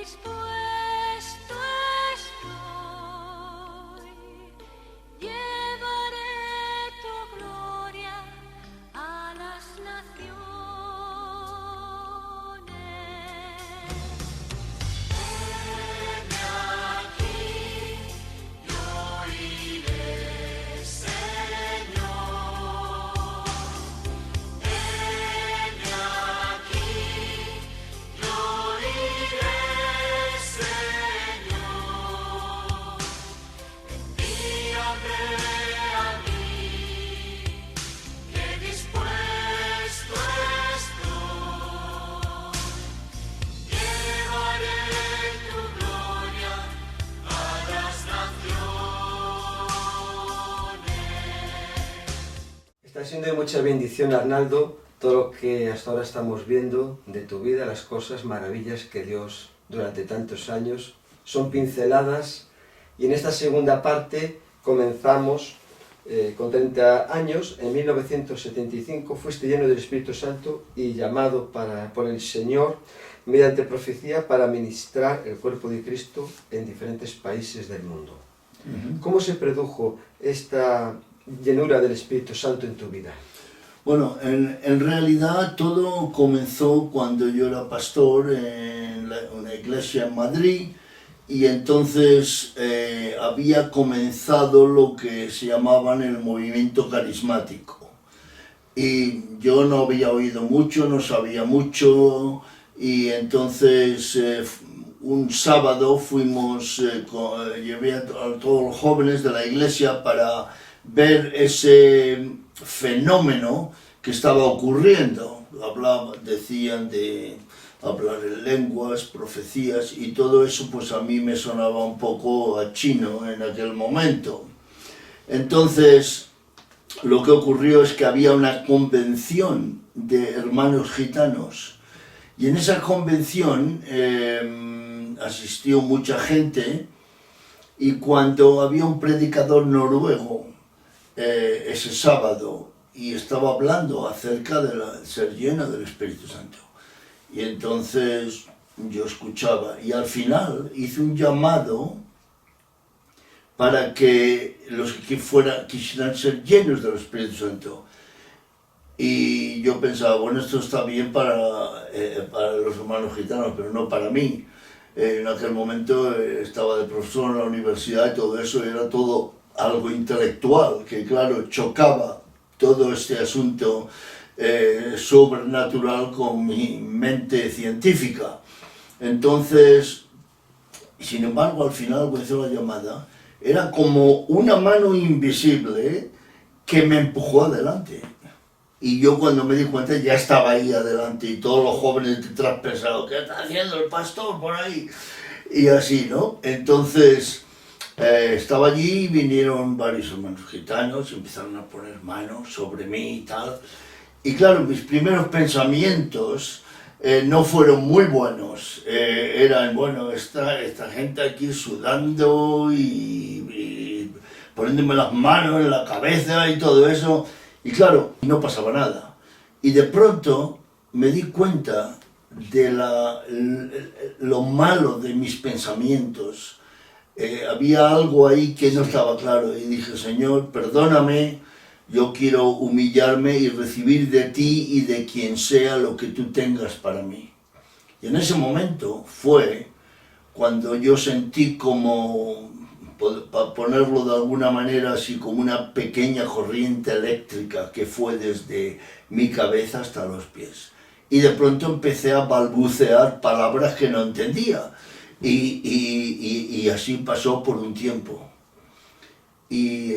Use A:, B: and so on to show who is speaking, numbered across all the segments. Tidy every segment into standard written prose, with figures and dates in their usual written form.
A: dispuesto estoy, llevaré tu gloria a las naciones. Heme aquí, yo iré, Señor. Heme aquí, yo iré, Señor. Envíame a mí, que dispuesto estoy. Llevaré tu gloria a las naciones.
B: Está siendo de mucha bendición, Arnaldo, todo lo que hasta ahora estamos viendo de tu vida, las cosas, maravillas que Dios durante tantos años son pinceladas. Y en esta segunda parte comenzamos con 30 años, en 1975, fuiste lleno del Espíritu Santo y llamado por el Señor mediante profecía para ministrar el cuerpo de Cristo en diferentes países del mundo. ¿Cómo se produjo esta llenura del Espíritu Santo en tu vida?
C: Bueno, en realidad todo comenzó cuando yo era pastor en una iglesia en Madrid, y entonces había comenzado lo que se llamaban el movimiento carismático. Y yo no había oído mucho, no sabía mucho, y entonces un sábado llevé a todos los jóvenes de la iglesia para ver ese fenómeno que estaba ocurriendo. Decían de hablar en lenguas, profecías, y todo eso pues a mí me sonaba un poco a chino en aquel momento. Entonces lo que ocurrió es que había una convención de hermanos gitanos, y en esa convención asistió mucha gente, y cuando había un predicador noruego ese sábado y estaba hablando acerca de ser lleno del Espíritu Santo, y entonces yo escuchaba, y al final hice un llamado para que los que quisieran ser llenos del Espíritu Santo. Y yo pensaba, bueno, esto está bien para los hermanos gitanos, pero no para mí. En aquel momento estaba de profesor en la universidad y todo eso, era todo algo intelectual, que claro, chocaba todo este asunto sobrenatural con mi mente científica. Entonces, sin embargo, al final, cuando hice la llamada, era como una mano invisible que me empujó adelante. Y yo, cuando me di cuenta, ya estaba ahí adelante, y todos los jóvenes detrás pensaban, ¿qué está haciendo el pastor por ahí? Y así, ¿no? Entonces estaba allí y vinieron varios hermanos gitanos y empezaron a poner manos sobre mí y tal. Y claro, mis primeros pensamientos no fueron muy buenos. Eran, bueno, esta gente aquí sudando y poniéndome las manos en la cabeza y todo eso. Y claro, no pasaba nada. Y de pronto me di cuenta de lo malo de mis pensamientos. Había algo ahí que no estaba claro, y dije, Señor, perdóname, yo quiero humillarme y recibir de ti y de quien sea lo que tú tengas para mí. Y en ese momento fue cuando yo sentí como, para ponerlo de alguna manera así, como una pequeña corriente eléctrica que fue desde mi cabeza hasta los pies. Y de pronto empecé a balbucear palabras que no entendía. Y así pasó por un tiempo. Y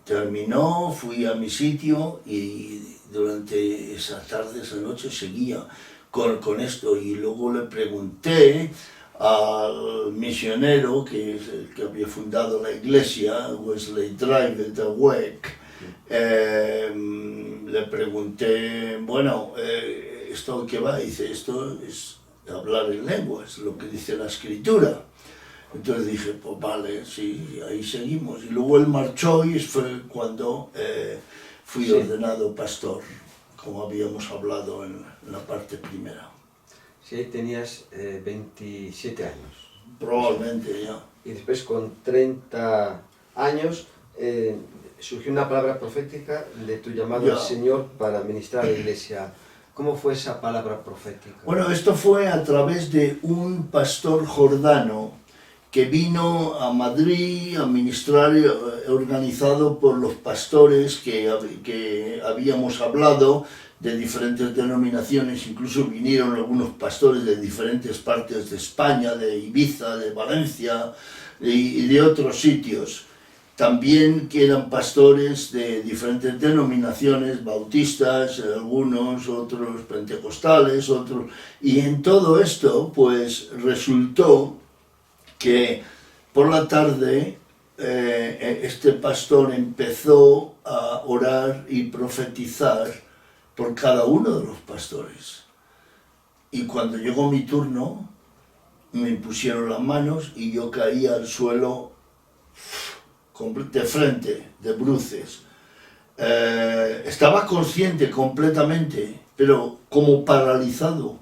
C: terminó, fui a mi sitio, y durante esa tarde, esa noche, seguía con esto. Y luego le pregunté al misionero, que es el que había fundado la iglesia, Wesley Drive de WEC, le pregunté, bueno, ¿esto qué va? Dice, esto es hablar en lenguas, lo que dice la escritura. Entonces dije, pues vale, sí, ahí seguimos. Y luego él marchó, y fue cuando fui ordenado pastor, como habíamos hablado en la parte primera.
B: Si ahí tenías 27 años.
C: Probablemente ya.
B: Y después con 30 años surgió una palabra profética de tu llamado
C: Ya.
B: al Señor para ministrar a la iglesia. ¿Cómo fue esa palabra profética?
C: Bueno, esto fue a través de un pastor jordano que vino a Madrid a ministrar, organizado por los pastores que habíamos hablado de diferentes denominaciones. Incluso vinieron algunos pastores de diferentes partes de España, de Ibiza, de Valencia y de otros sitios. También que eran pastores de diferentes denominaciones, bautistas, algunos, otros pentecostales, otros. Y en todo esto, pues resultó que por la tarde este pastor empezó a orar y profetizar por cada uno de los pastores. Y cuando llegó mi turno, me impusieron las manos y yo caí al suelo de frente, de bruces. Estaba consciente completamente, pero como paralizado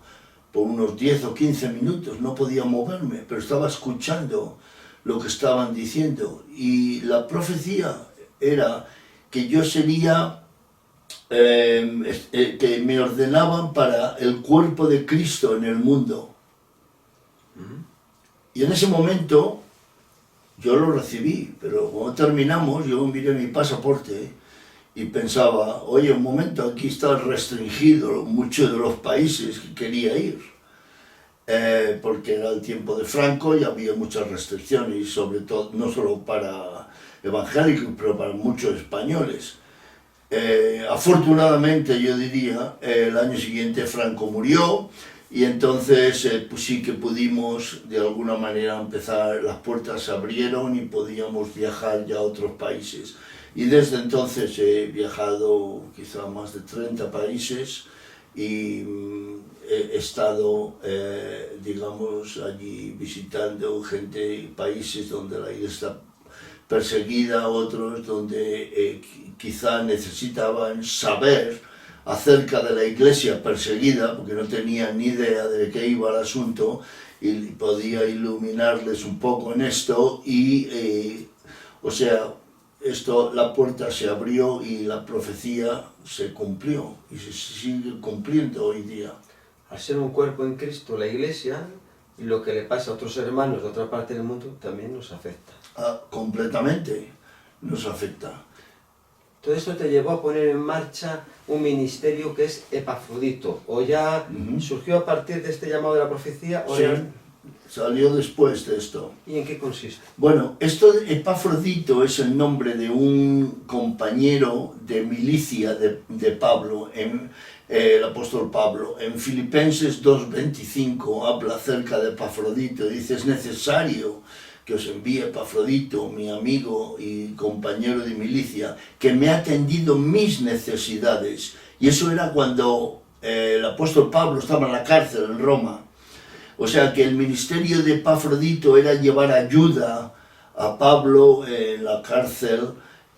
C: por unos 10 o 15 minutos, no podía moverme, pero estaba escuchando lo que estaban diciendo. Y la profecía era que yo sería, que me ordenaban para el cuerpo de Cristo en el mundo. Y en ese momento yo lo recibí, pero cuando terminamos yo miré mi pasaporte y pensaba, oye, un momento, aquí está restringido muchos de los países que quería ir, porque era el tiempo de Franco y había muchas restricciones, y sobre todo, no solo para evangélicos, pero para muchos españoles. Afortunadamente, yo diría, el año siguiente Franco murió, y entonces pues sí que pudimos de alguna manera empezar, las puertas se abrieron y podíamos viajar ya a otros países. Y desde entonces he viajado quizá a más de 30 países y he estado, digamos, allí visitando gente, países donde la iglesia está perseguida, otros donde quizá necesitaban saber acerca de la iglesia perseguida, porque no tenían ni idea de qué iba el asunto, y podía iluminarles un poco en esto, y, o sea, la puerta se abrió y la profecía se cumplió, y se sigue cumpliendo hoy día.
B: Al ser un cuerpo en Cristo, la iglesia, y lo que le pasa a otros hermanos de otra parte del mundo, también nos afecta.
C: Completamente nos afecta.
B: Todo esto te llevó a poner en marcha un ministerio que es Epafrodito, o ya surgió a partir de este llamado de la profecía, o
C: Sí,
B: ya...
C: salió después de esto.
B: ¿Y en qué consiste?
C: Bueno, esto de Epafrodito es el nombre de un compañero de milicia de Pablo, el apóstol Pablo. En Filipenses 2:25 habla acerca de Epafrodito, dice, es necesario que os envíe Epafrodito, mi amigo y compañero de milicia, que me ha atendido mis necesidades. Y eso era cuando el apóstol Pablo estaba en la cárcel en Roma. O sea que el ministerio de Epafrodito era llevar ayuda a Pablo en la cárcel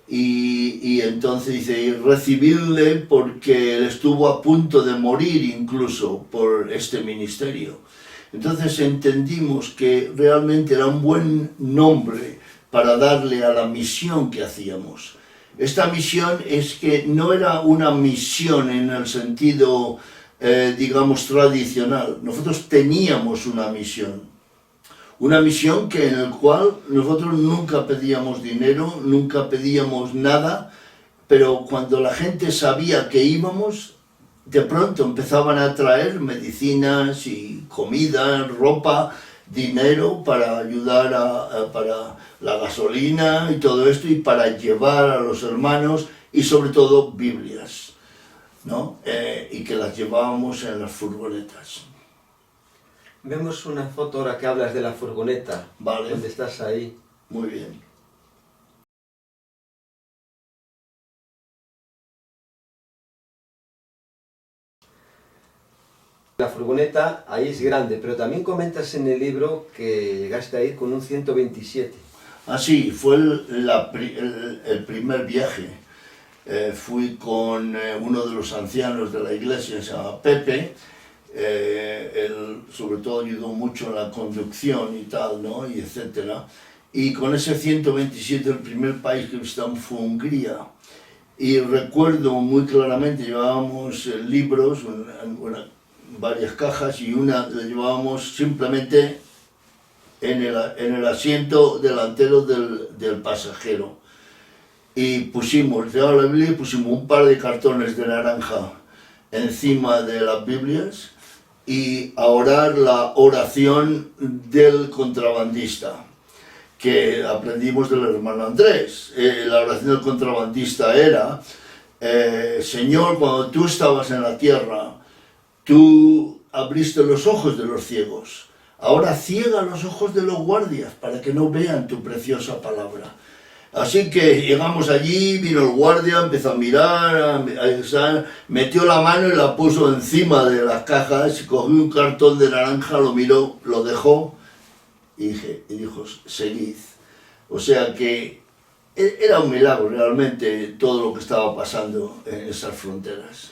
C: y entonces dice, recibirle porque él estuvo a punto de morir incluso por este ministerio. Entonces entendimos que realmente era un buen nombre para darle a la misión que hacíamos. Esta misión es que no era una misión en el sentido, digamos, tradicional. Nosotros teníamos una misión que en la cual nosotros nunca pedíamos dinero, nunca pedíamos nada, pero cuando la gente sabía que íbamos, de pronto empezaban a traer medicinas y comida, ropa, dinero para ayudar para la gasolina y todo esto, y para llevar a los hermanos, y sobre todo Biblias, ¿no? Y que las llevábamos en las furgonetas.
B: Vemos una foto ahora que hablas de la furgoneta,
C: Vale.
B: donde estás ahí.
C: Muy bien.
B: La furgoneta ahí es grande, pero también comentas en el libro que llegaste a ir con un 127.
C: Así, fue el primer viaje. Fui con uno de los ancianos de la iglesia, se llama Pepe, Él sobre todo ayudó mucho en la conducción y tal, ¿no? Y etcétera. Y con ese 127 el primer país que visitamos fue Hungría. Y recuerdo muy claramente, llevábamos libros, varias cajas, y una la llevábamos simplemente en el asiento delantero del pasajero. Y pusimos, llevaba la Biblia y pusimos un par de cartones de naranja encima de las Biblias y a orar la oración del contrabandista, que aprendimos del hermano Andrés. La oración del contrabandista era, Señor, cuando tú estabas en la tierra, tú abriste los ojos de los ciegos. Ahora ciega los ojos de los guardias para que no vean tu preciosa palabra. Así que llegamos allí, vino el guardia, empezó a mirar, metió la mano y la puso encima de las cajas, cogió un cartón de naranja, lo miró, lo dejó y dijo, seguid. O sea que era un milagro realmente todo lo que estaba pasando en esas fronteras.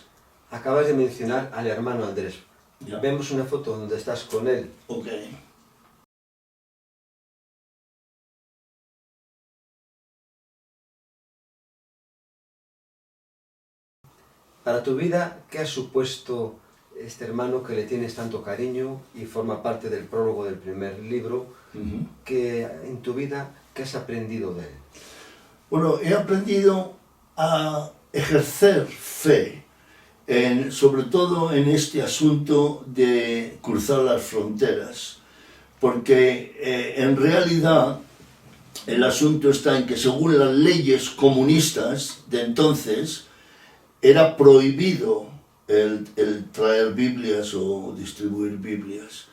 B: Acabas de mencionar al hermano Andrés.
C: Ya.
B: Vemos una foto donde estás con él.
C: Ok.
B: Para tu vida, ¿qué ha supuesto este hermano que le tienes tanto cariño y forma parte del prólogo del primer libro? Que en tu vida, ¿qué has aprendido de él?
C: Bueno, he aprendido a ejercer fe, sobre todo en este asunto de cruzar las fronteras, porque en realidad el asunto está en que según las leyes comunistas de entonces, era prohibido el traer Biblias o distribuir Biblias.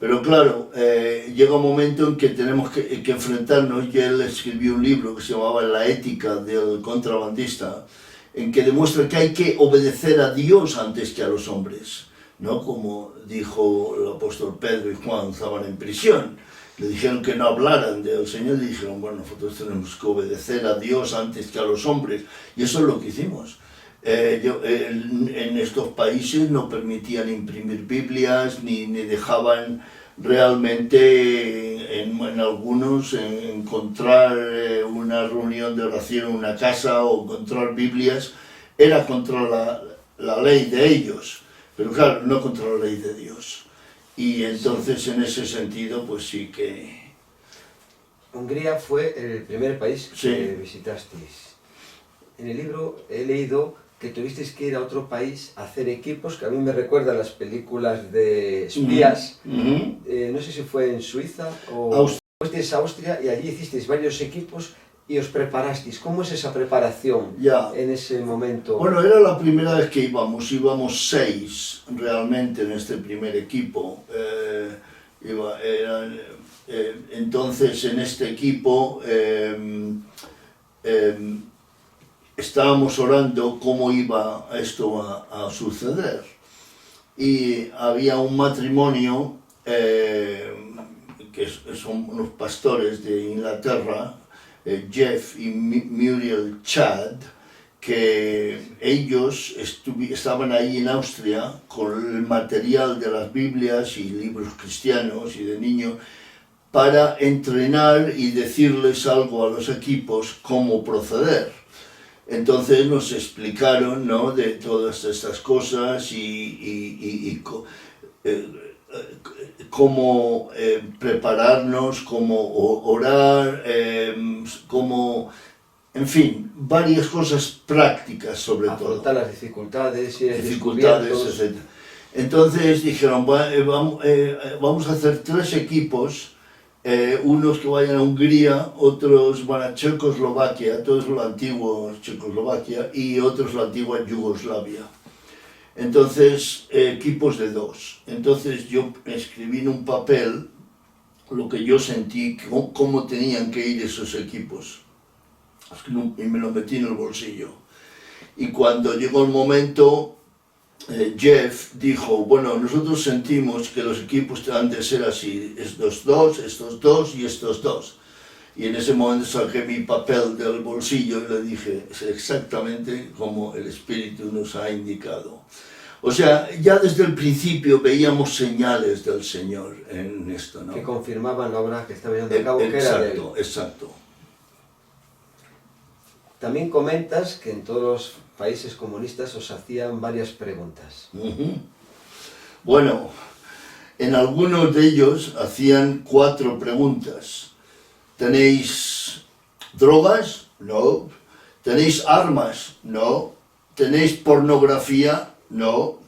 C: Pero claro, llega un momento en que tenemos que enfrentarnos, y él escribió un libro que se llamaba La ética del contrabandista, en que demuestra que hay que obedecer a Dios antes que a los hombres, ¿no? Como dijo el apóstol Pedro y Juan, estaban en prisión. Le dijeron que no hablaran del Señor y dijeron, bueno, nosotros tenemos que obedecer a Dios antes que a los hombres. Y eso es lo que hicimos. En estos países no permitían imprimir Biblias ni dejaban realmente en algunos encontrar una reunión de oración en una casa o encontrar Biblias. Era contra la ley de ellos, pero claro, no contra la ley de Dios. Y entonces en ese sentido pues sí que...
B: Hungría fue el primer país que
C: Sí.
B: visitasteis. En el libro he leído que tuvisteis que ir a otro país a hacer equipos, que a mí me recuerda a las películas de espías. No sé si fue en Suiza o fuisteis a Austria y allí hicisteis varios equipos y os preparasteis. ¿Cómo es esa preparación en ese momento?
C: Bueno, era la primera vez que íbamos 6 realmente en este primer equipo. Entonces en este equipo estábamos orando cómo iba esto a suceder. Y había un matrimonio que son unos pastores de Inglaterra, Jeff y Muriel Chad, que ellos estaban ahí en Austria con el material de las Biblias y libros cristianos y de niños para entrenar y decirles algo a los equipos cómo proceder. Entonces nos explicaron, ¿no?, de todas estas cosas y cómo prepararnos, cómo orar, cómo, en fin, varias cosas prácticas sobre todo.
B: Afrontar las dificultades y
C: Dificultades, etc. Entonces dijeron, vamos a hacer 3 equipos, unos que vayan a Hungría, otros van a Checoslovaquia, todo es lo antiguo Checoslovaquia, y otros la antigua Yugoslavia. Entonces, equipos de 2. Entonces yo escribí en un papel lo que yo sentí, cómo tenían que ir esos equipos. Y me lo metí en el bolsillo. Y cuando llegó el momento, Jeff dijo, bueno, nosotros sentimos que los equipos han de ser así, estos dos y estos 2. Y en ese momento saqué mi papel del bolsillo y le dije, es exactamente como el Espíritu nos ha indicado. O sea, ya desde el principio veíamos señales del Señor en esto, ¿no?
B: Que confirmaban la obra que estaba llevando a cabo, que era de él.
C: Exacto, exacto.
B: También comentas que en todos los países comunistas os hacían varias preguntas.
C: Ujú. Bueno, en algunos de ellos hacían 4 preguntas. ¿Tenéis drogas? No. ¿Tenéis armas? No. ¿Tenéis pornografía? No.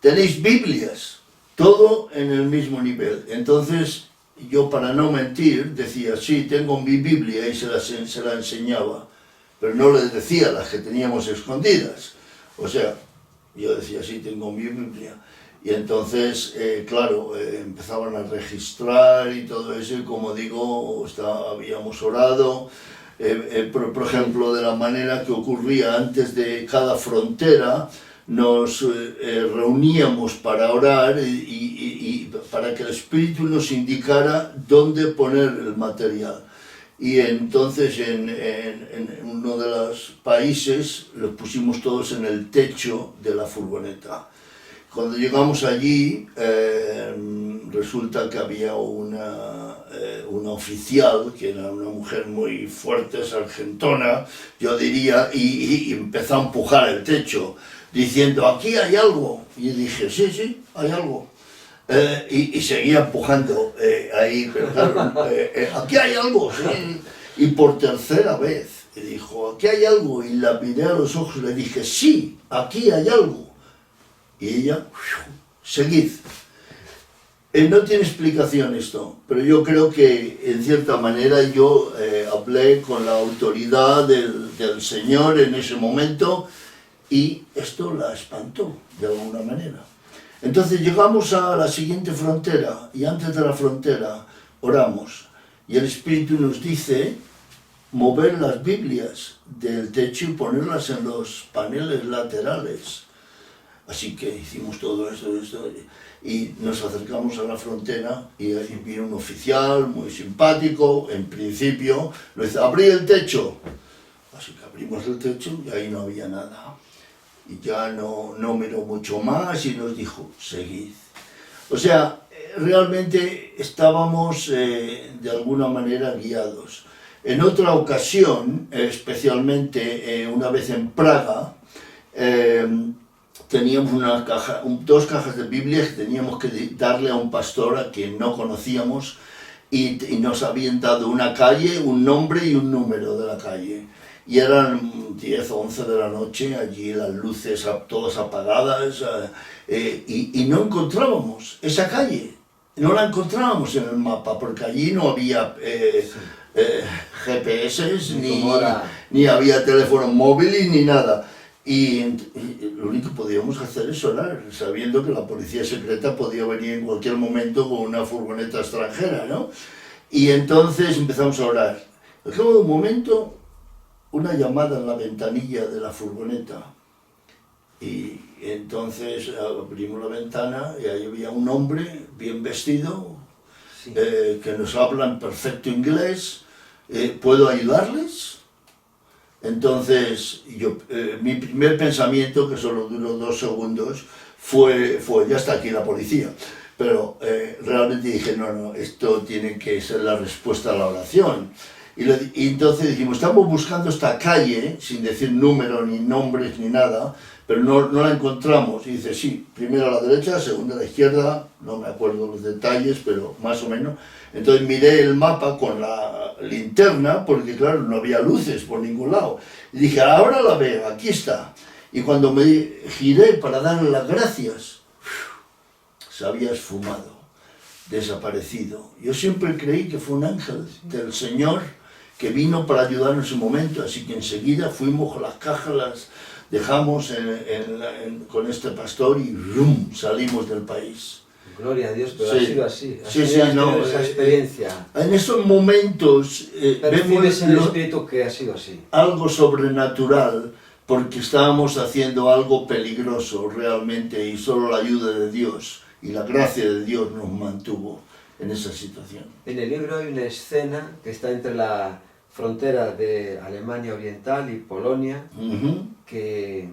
C: ¿Tenéis Biblias? Todo en el mismo nivel. Entonces, yo para no mentir decía, sí, tengo mi Biblia, y se la enseñaba. Pero no les decía las que teníamos escondidas. O sea, yo decía, sí, tengo mi Biblia. Y entonces, claro, empezaban a registrar y todo eso, y como digo, habíamos orado, por ejemplo, de la manera que ocurría antes de cada frontera, nos reuníamos para orar y para que el Espíritu nos indicara dónde poner el material. Y entonces en uno de los países los pusimos todos en el techo de la furgoneta. Cuando llegamos allí, resulta que había una oficial, que era una mujer muy fuerte, sargentona, yo diría, y empezó a empujar el techo, diciendo, aquí hay algo. Y yo dije, sí, sí, hay algo. Y seguía empujando ahí, pero claro, aquí hay algo, sí. Y por tercera vez, y dijo, aquí hay algo, y la miré a los ojos y le dije, sí, aquí hay algo. Y ella, seguid. No tiene explicación esto, pero yo creo que en cierta manera yo hablé con la autoridad del Señor en ese momento y esto la espantó de alguna manera. Entonces llegamos a la siguiente frontera y antes de la frontera oramos y el Espíritu nos dice mover las Biblias del techo y ponerlas en los paneles laterales. Así que hicimos todo esto y nos acercamos a la frontera y ahí vino un oficial muy simpático, en principio, nos dice, abrí el techo. Así que abrimos el techo y ahí no había nada. Y ya no miró mucho más y nos dijo, seguid. O sea, realmente estábamos de alguna manera guiados. En otra ocasión, especialmente una vez en Praga, teníamos dos cajas de Biblia que teníamos que darle a un pastor a quien no conocíamos y nos habían dado una calle, un nombre y un número de la calle. Y eran 10 o 11 de la noche, allí las luces todas apagadas y no encontrábamos esa calle, no la encontrábamos en el mapa porque allí no había GPS ni había teléfono móvil ni nada. Y lo único que podíamos hacer es orar, sabiendo que la policía secreta podía venir en cualquier momento con una furgoneta extranjera, ¿no? Y entonces empezamos a orar. Al cabo de un momento, una llamada en la ventanilla de la furgoneta. Y entonces abrimos la ventana y ahí había un hombre bien vestido, sí, que nos habla en perfecto inglés. ¿Puedo ayudarles? Entonces, mi primer pensamiento, que solo duró 2 segundos, fue ya está aquí la policía. Pero realmente dije, no, esto tiene que ser la respuesta a la oración. Y entonces dijimos, estamos buscando esta calle, sin decir número, ni nombres, ni nada, pero no la encontramos. Y dice, sí, primero a la derecha, segunda a la izquierda, no me acuerdo los detalles, pero más o menos. Entonces miré el mapa con la linterna, porque claro, no había luces por ningún lado. Y dije, ahora la veo, aquí está. Y cuando me giré para darle las gracias, se había esfumado, desaparecido. Yo siempre creí que fue un ángel del Señor que vino para ayudarnos en ese momento, así que enseguida fuimos con las cajas, las dejamos con este pastor y ¡rum!, salimos del país.
B: Gloria a Dios, pero
C: sí,
B: ha sido así.
C: Sí,
B: no, esa experiencia.
C: En esos momentos
B: vemos en el Espíritu que ha sido así.
C: Algo sobrenatural, porque estábamos haciendo algo peligroso realmente y solo la ayuda de Dios y la gracia de Dios nos mantuvo en esa situación.
B: En el libro hay una escena que está entre la frontera de Alemania Oriental y Polonia, que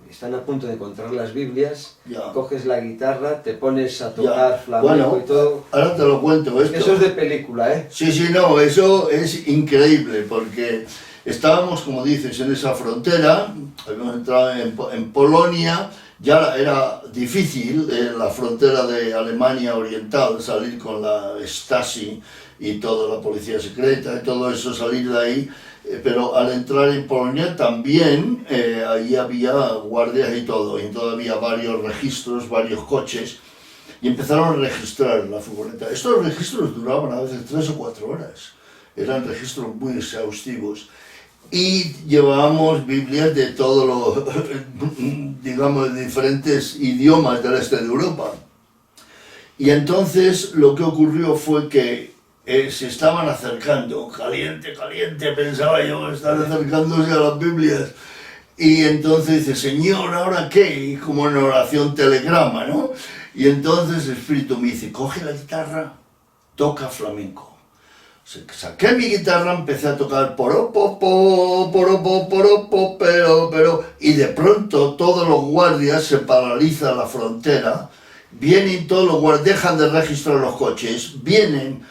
B: están a punto de encontrar las Biblias,
C: Ya.
B: coges la guitarra, te pones a
C: Ya.
B: tocar flamenco
C: Bueno,
B: y todo.
C: ahora te lo cuento esto.
B: Eso es de película, ¿eh?
C: Sí, sí, no, eso es increíble porque estábamos, como dices, en esa frontera, habíamos entrado en Polonia, ya era difícil la frontera de Alemania Oriental, salir con la Stasi y toda la policía secreta y todo eso, salir de ahí, pero al entrar en Polonia también ahí había guardias y todo, y entonces había varios registros, varios coches, y empezaron a registrar la furgoneta. Estos registros duraban a veces 3 o 4 horas, eran registros muy exhaustivos. Y llevábamos Biblias de todos los, digamos, de diferentes idiomas del este de Europa. Y entonces lo que ocurrió fue que se estaban acercando, caliente, caliente, pensaba yo, están acercándose a las Biblias. Y entonces dice, Señor, ¿ahora qué? Y como en oración telegrama, ¿no? Y entonces el Espíritu me dice, coge la guitarra, toca flamenco. Saqué mi guitarra, empecé a tocar poropopo, pero, y de pronto todos los guardias se paraliza la frontera, vienen todos los guardias, dejan de registrar los coches, vienen,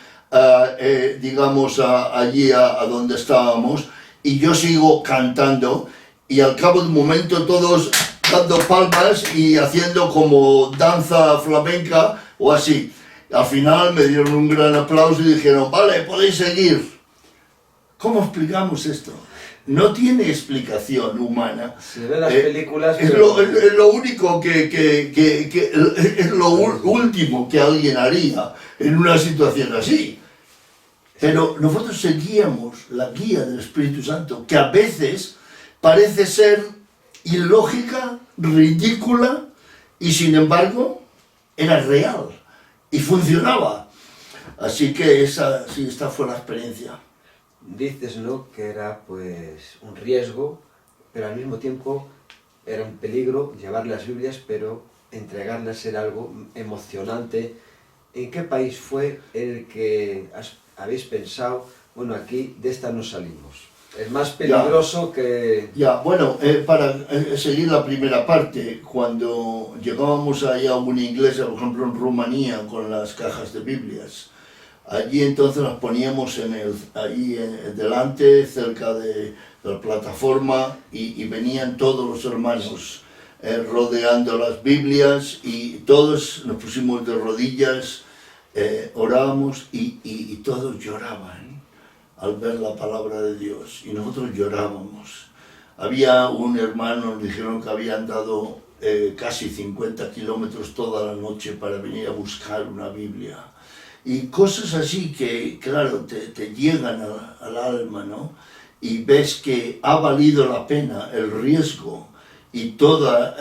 C: digamos, allí a donde estábamos, y yo sigo cantando, y al cabo de un momento todos dando palmas y haciendo como danza flamenca o así. Al final me dieron un gran aplauso y dijeron, vale, podéis seguir. ¿Cómo explicamos esto? No tiene explicación humana.
B: Se ven las películas...
C: Es lo único es lo último que alguien haría en una situación así. Pero nosotros seguíamos la guía del Espíritu Santo, que a veces parece ser ilógica, ridícula, y sin embargo era real. Y funcionaba. Así que esta fue la experiencia.
B: Dices, ¿no?, que era pues un riesgo, pero al mismo tiempo era un peligro llevar las Biblias, pero entregarlas era algo emocionante. ¿En qué país fue el que habéis pensado, bueno, aquí de esta no salimos? Es más peligroso que...
C: Ya, bueno, para seguir la primera parte, cuando llegábamos ahí a una iglesia, por ejemplo en Rumanía, con las cajas de Biblias, allí entonces nos poníamos allí delante, cerca de la plataforma, y venían todos los hermanos rodeando las Biblias, y todos nos pusimos de rodillas, orábamos, y todos lloraban al ver la palabra de Dios, y nosotros llorábamos. Había un hermano, nos dijeron que había andado casi 50 kilómetros toda la noche para venir a buscar una Biblia. Y cosas así que, claro, te llegan al alma, ¿no? Y ves que ha valido la pena el riesgo y toda,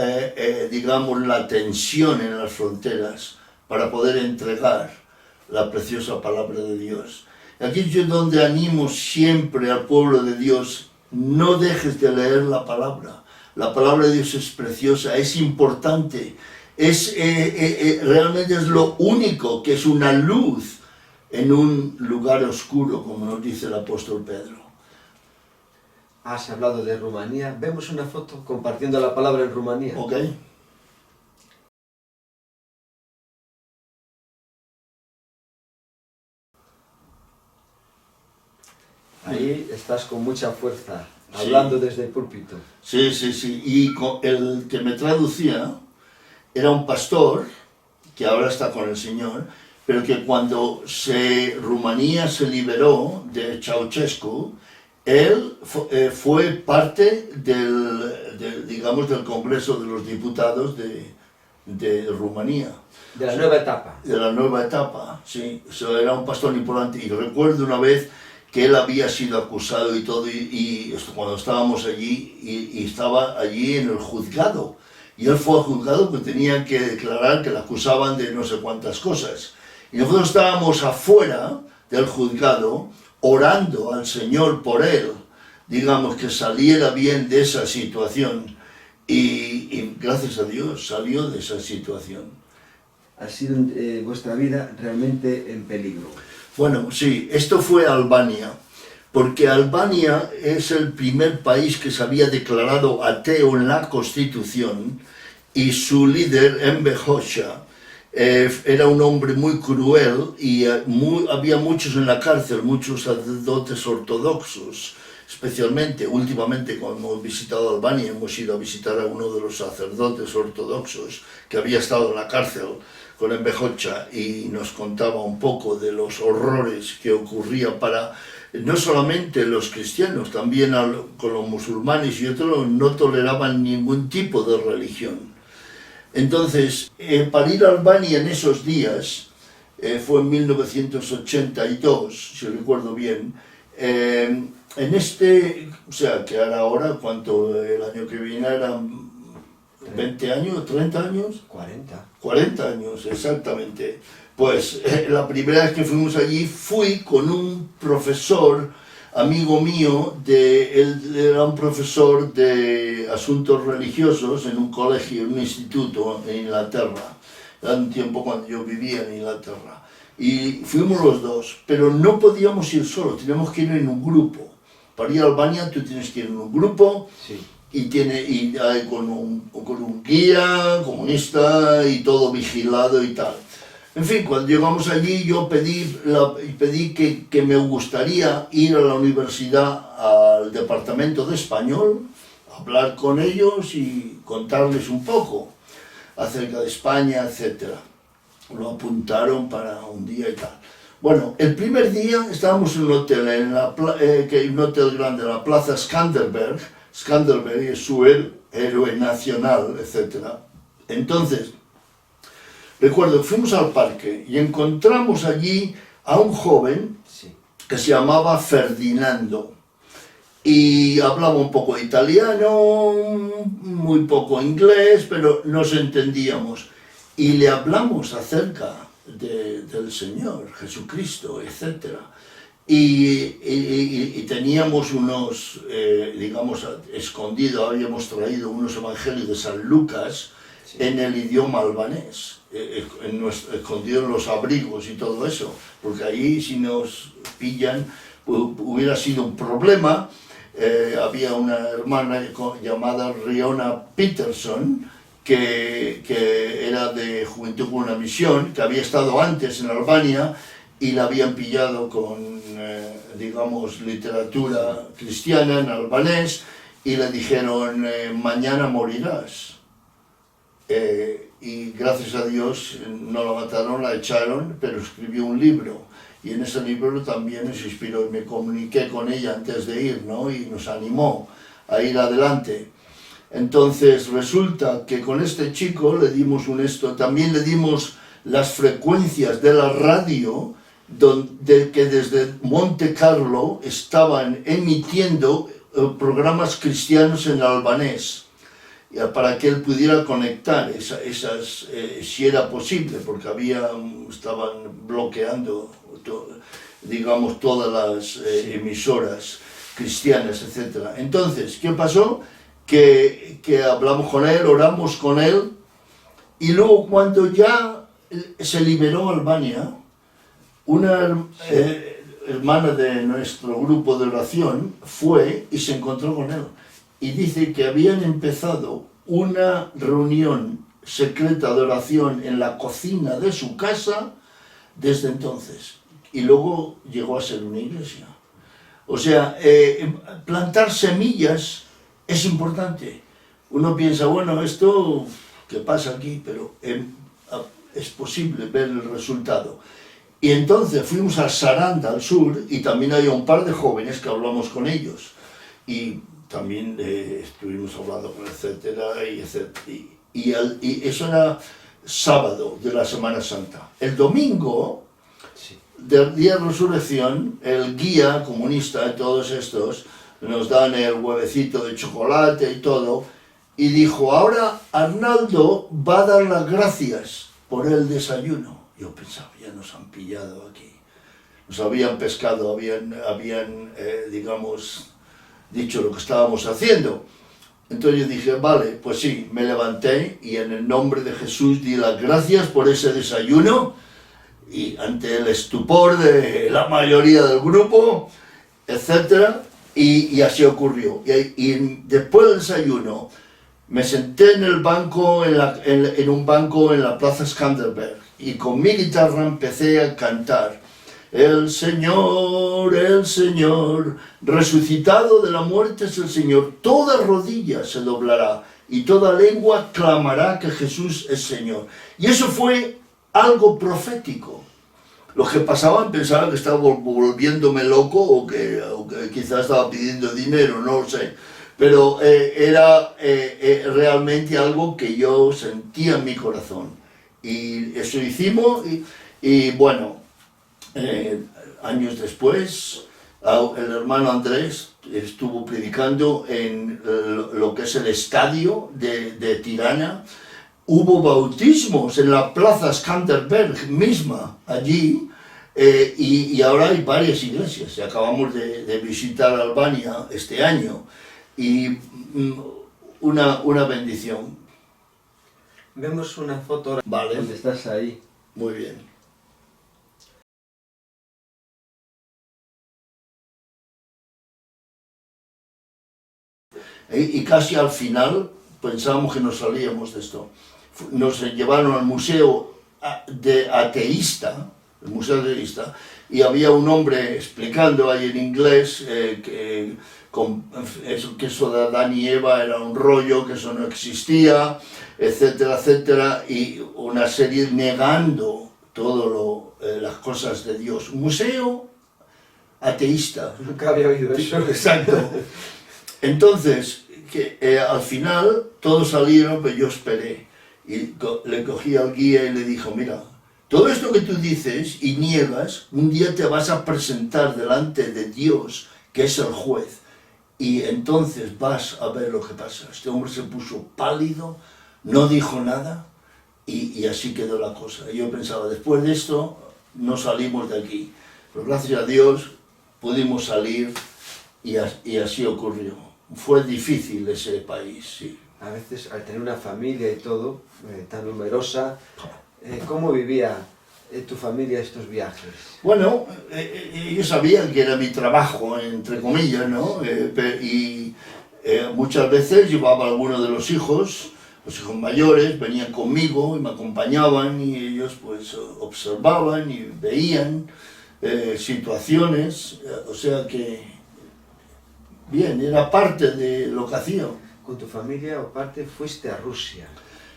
C: digamos, la tensión en las fronteras para poder entregar la preciosa palabra de Dios. Aquí es donde animo siempre al pueblo de Dios, no dejes de leer la palabra. La palabra de Dios es preciosa, es importante, realmente es lo único que es una luz en un lugar oscuro, como nos dice el apóstol Pedro.
B: Has hablado de Rumanía. Vemos una foto compartiendo la palabra en Rumanía.
C: ¿Ok?
B: Ahí estás con mucha fuerza, hablando desde el púlpito.
C: Sí, sí, sí. Y el que me traducía era un pastor, que ahora está con el Señor, pero que cuando Rumanía se liberó de Ceausescu, él fue parte digamos, del Congreso de los Diputados de Rumanía.
B: De la nueva etapa.
C: De la nueva etapa, sí. Eso era un pastor importante. Y recuerdo una vez que él había sido acusado y todo, y cuando estábamos allí, y estaba allí en el juzgado. Y él fue juzgado porque tenía que declarar que le acusaban de no sé cuántas cosas. Y nosotros estábamos afuera del juzgado, orando al Señor por él, digamos, que saliera bien de esa situación. Y gracias a Dios salió de esa situación.
B: Ha sido vuestra vida realmente en peligro.
C: Bueno, sí, esto fue Albania. porque Albania es el primer país que se había declarado ateo en la Constitución y su líder, Enver Hoxha, era un hombre muy cruel y había muchos en la cárcel, muchos sacerdotes ortodoxos, especialmente últimamente cuando hemos visitado Albania, hemos ido a visitar a uno de los sacerdotes ortodoxos que había estado en la cárcel con Enver Hoxha y nos contaba un poco de los horrores que ocurría para no solamente los cristianos, también con los musulmanes y otros no toleraban ningún tipo de religión. Entonces, para ir a Albania en esos días, fue en 1982, si recuerdo bien, o sea, que ahora, ¿cuánto? El año que viene eran 20 años, 30 años.
B: 40.
C: 40 años, exactamente. Pues la primera vez que fuimos allí fui con un profesor, amigo mío, él era un profesor de asuntos religiosos en un colegio, en un instituto en Inglaterra. Era un tiempo cuando yo vivía en Inglaterra. Y fuimos los dos, pero no podíamos ir solos, teníamos que ir en un grupo. Para ir a Albania tú tienes que ir en un grupo.
B: Sí.
C: Y con un guía comunista y todo vigilado y tal. En fin, cuando llegamos allí yo pedí que me gustaría ir a la universidad, al departamento de español, hablar con ellos y contarles un poco acerca de España, etc. Lo apuntaron para un día y tal. Bueno, el primer día estábamos en un hotel, un hotel grande en la plaza Skanderberg. Skanderberg es su héroe nacional, etc. Entonces, recuerdo que fuimos al parque y encontramos allí a un joven que se llamaba Ferdinando y hablaba un poco italiano, muy poco inglés, pero nos entendíamos y le hablamos acerca del Señor Jesucristo, etc. Y teníamos unos, digamos, escondidos, habíamos traído unos evangelios de San Lucas en el idioma albanés, escondidos en los abrigos y todo eso, porque ahí si nos pillan hubiera sido un problema. Había una hermana llamada Riona Peterson, que era de Juventud con una Misión, que había estado antes en Albania y la habían pillado con, digamos, literatura cristiana en albanés y le dijeron, mañana morirás. Y gracias a Dios no la mataron, la echaron, pero escribió un libro. Y en ese libro también nos inspiró y me comuniqué con ella antes de ir, ¿no? Y nos animó a ir adelante. Entonces resulta que con este chico le dimos también le dimos las frecuencias de la radio que desde Monte Carlo estaban emitiendo programas cristianos en albanés, para que él pudiera conectar esas si era posible, porque estaban bloqueando, digamos, todas las emisoras cristianas, etc. Entonces, ¿qué pasó? Que hablamos con él, oramos con él, y luego cuando ya se liberó Albania, una hermana de nuestro grupo de oración fue y se encontró con él. Y dice que habían empezado una reunión secreta de oración en la cocina de su casa desde entonces. Y luego llegó a ser una iglesia. O sea, plantar semillas es importante. Uno piensa, bueno, esto, ¿qué pasa aquí? Pero es posible ver el resultado. Y entonces fuimos a Saranda, al sur, y también había un par de jóvenes que hablamos con ellos. Y también estuvimos hablando con etcétera, y eso era sábado de la Semana Santa. El domingo, del día de resurrección, el guía comunista de todos estos nos dan el huevecito de chocolate y todo, y dijo, ahora Arnaldo va a dar las gracias por el desayuno. Yo pensaba, ya nos han pillado aquí, nos habían pescado, habían digamos, dicho lo que estábamos haciendo. Entonces yo dije, vale, pues sí, me levanté y en el nombre de Jesús di las gracias por ese desayuno, y ante el estupor de la mayoría del grupo, etcétera, y así ocurrió. Y después del desayuno me senté en el banco, en un banco en la Plaza Skanderberg, y con mi guitarra empecé a cantar: el Señor, resucitado de la muerte es el Señor, toda rodilla se doblará y toda lengua clamará que Jesús es Señor. Y eso fue algo profético. Los que pasaban pensaban que estaba volviéndome loco o que quizás estaba pidiendo dinero, no lo sé. Pero era realmente algo que yo sentía en mi corazón. Y eso hicimos y bueno, años después, el hermano Andrés estuvo predicando en lo que es el estadio de Tirana. Hubo bautismos en la Plaza Skanderberg misma, allí, y ahora hay varias iglesias. Acabamos de visitar Albania este año, y una bendición.
B: Vemos una foto
C: Vale.
B: donde estás ahí.
C: Muy bien. Y casi al final pensábamos que nos salíamos de esto. Nos llevaron al museo ateísta, el museo ateísta, y había un hombre explicando ahí en inglés que eso de Adán y Eva era un rollo, que eso no existía, etcétera, etcétera, y una serie negando todo las cosas de Dios. Museo ateísta.
B: Nunca había oído eso.
C: Exacto. Entonces, al final todos salieron, pero yo esperé. Y le cogí al guía y le dijo: mira, todo esto que tú dices y niegas, un día te vas a presentar delante de Dios, que es el juez. Y entonces vas a ver lo que pasa. Este hombre se puso pálido, no dijo nada, y así quedó la cosa. Y yo pensaba, después de esto, no salimos de aquí. Pero gracias a Dios pudimos salir y así ocurrió. Fue difícil ese país, sí.
B: A veces, al tener una familia y todo, tan numerosa, ¿cómo vivía tu familia estos viajes?
C: Bueno, ellos sabían que era mi trabajo, entre comillas, ¿no? Y muchas veces llevaba a alguno de los hijos mayores, venían conmigo y me acompañaban, y ellos pues observaban y veían situaciones, o sea que, bien, era parte de lo que hacía.
B: ¿Con tu familia o parte fuiste a Rusia?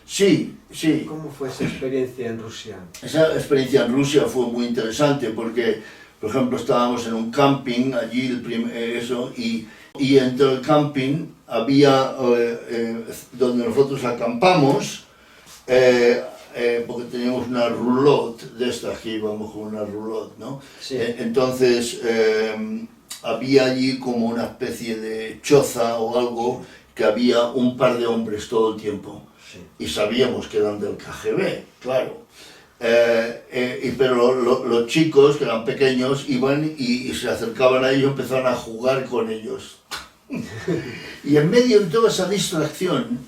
C: Sí, sí.
B: ¿Cómo fue esa experiencia en Rusia?
C: Esa experiencia en Rusia fue muy interesante porque, por ejemplo, estábamos en un camping allí, y entre el camping había, donde nosotros acampamos, porque teníamos una roulotte de estas, que íbamos con una roulotte, ¿no?
B: Sí.
C: Entonces, había allí como una especie de choza o algo, que había un par de hombres todo el tiempo.
B: Sí.
C: Y sabíamos que eran del KGB, claro. Pero los chicos, que eran pequeños, iban y se acercaban a ellos y empezaron a jugar con ellos. Y en medio de toda esa distracción,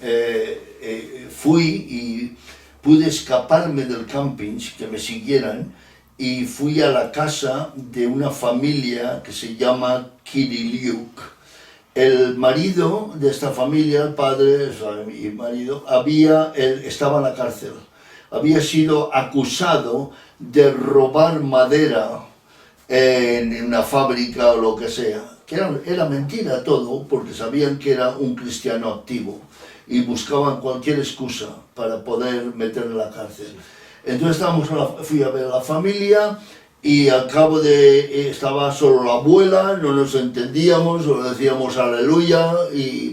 C: fui y pude escaparme del camping, que me siguieran, y fui a la casa de una familia que se llama Kiriliuk. El marido de esta familia, el padre y marido, estaba en la cárcel. Había sido acusado de robar madera en una fábrica o lo que sea. Que era mentira todo, porque sabían que era un cristiano activo y buscaban cualquier excusa para poder meterle en la cárcel. Entonces fui a ver a la familia, y al cabo estaba solo la abuela, no nos entendíamos, solo decíamos aleluya,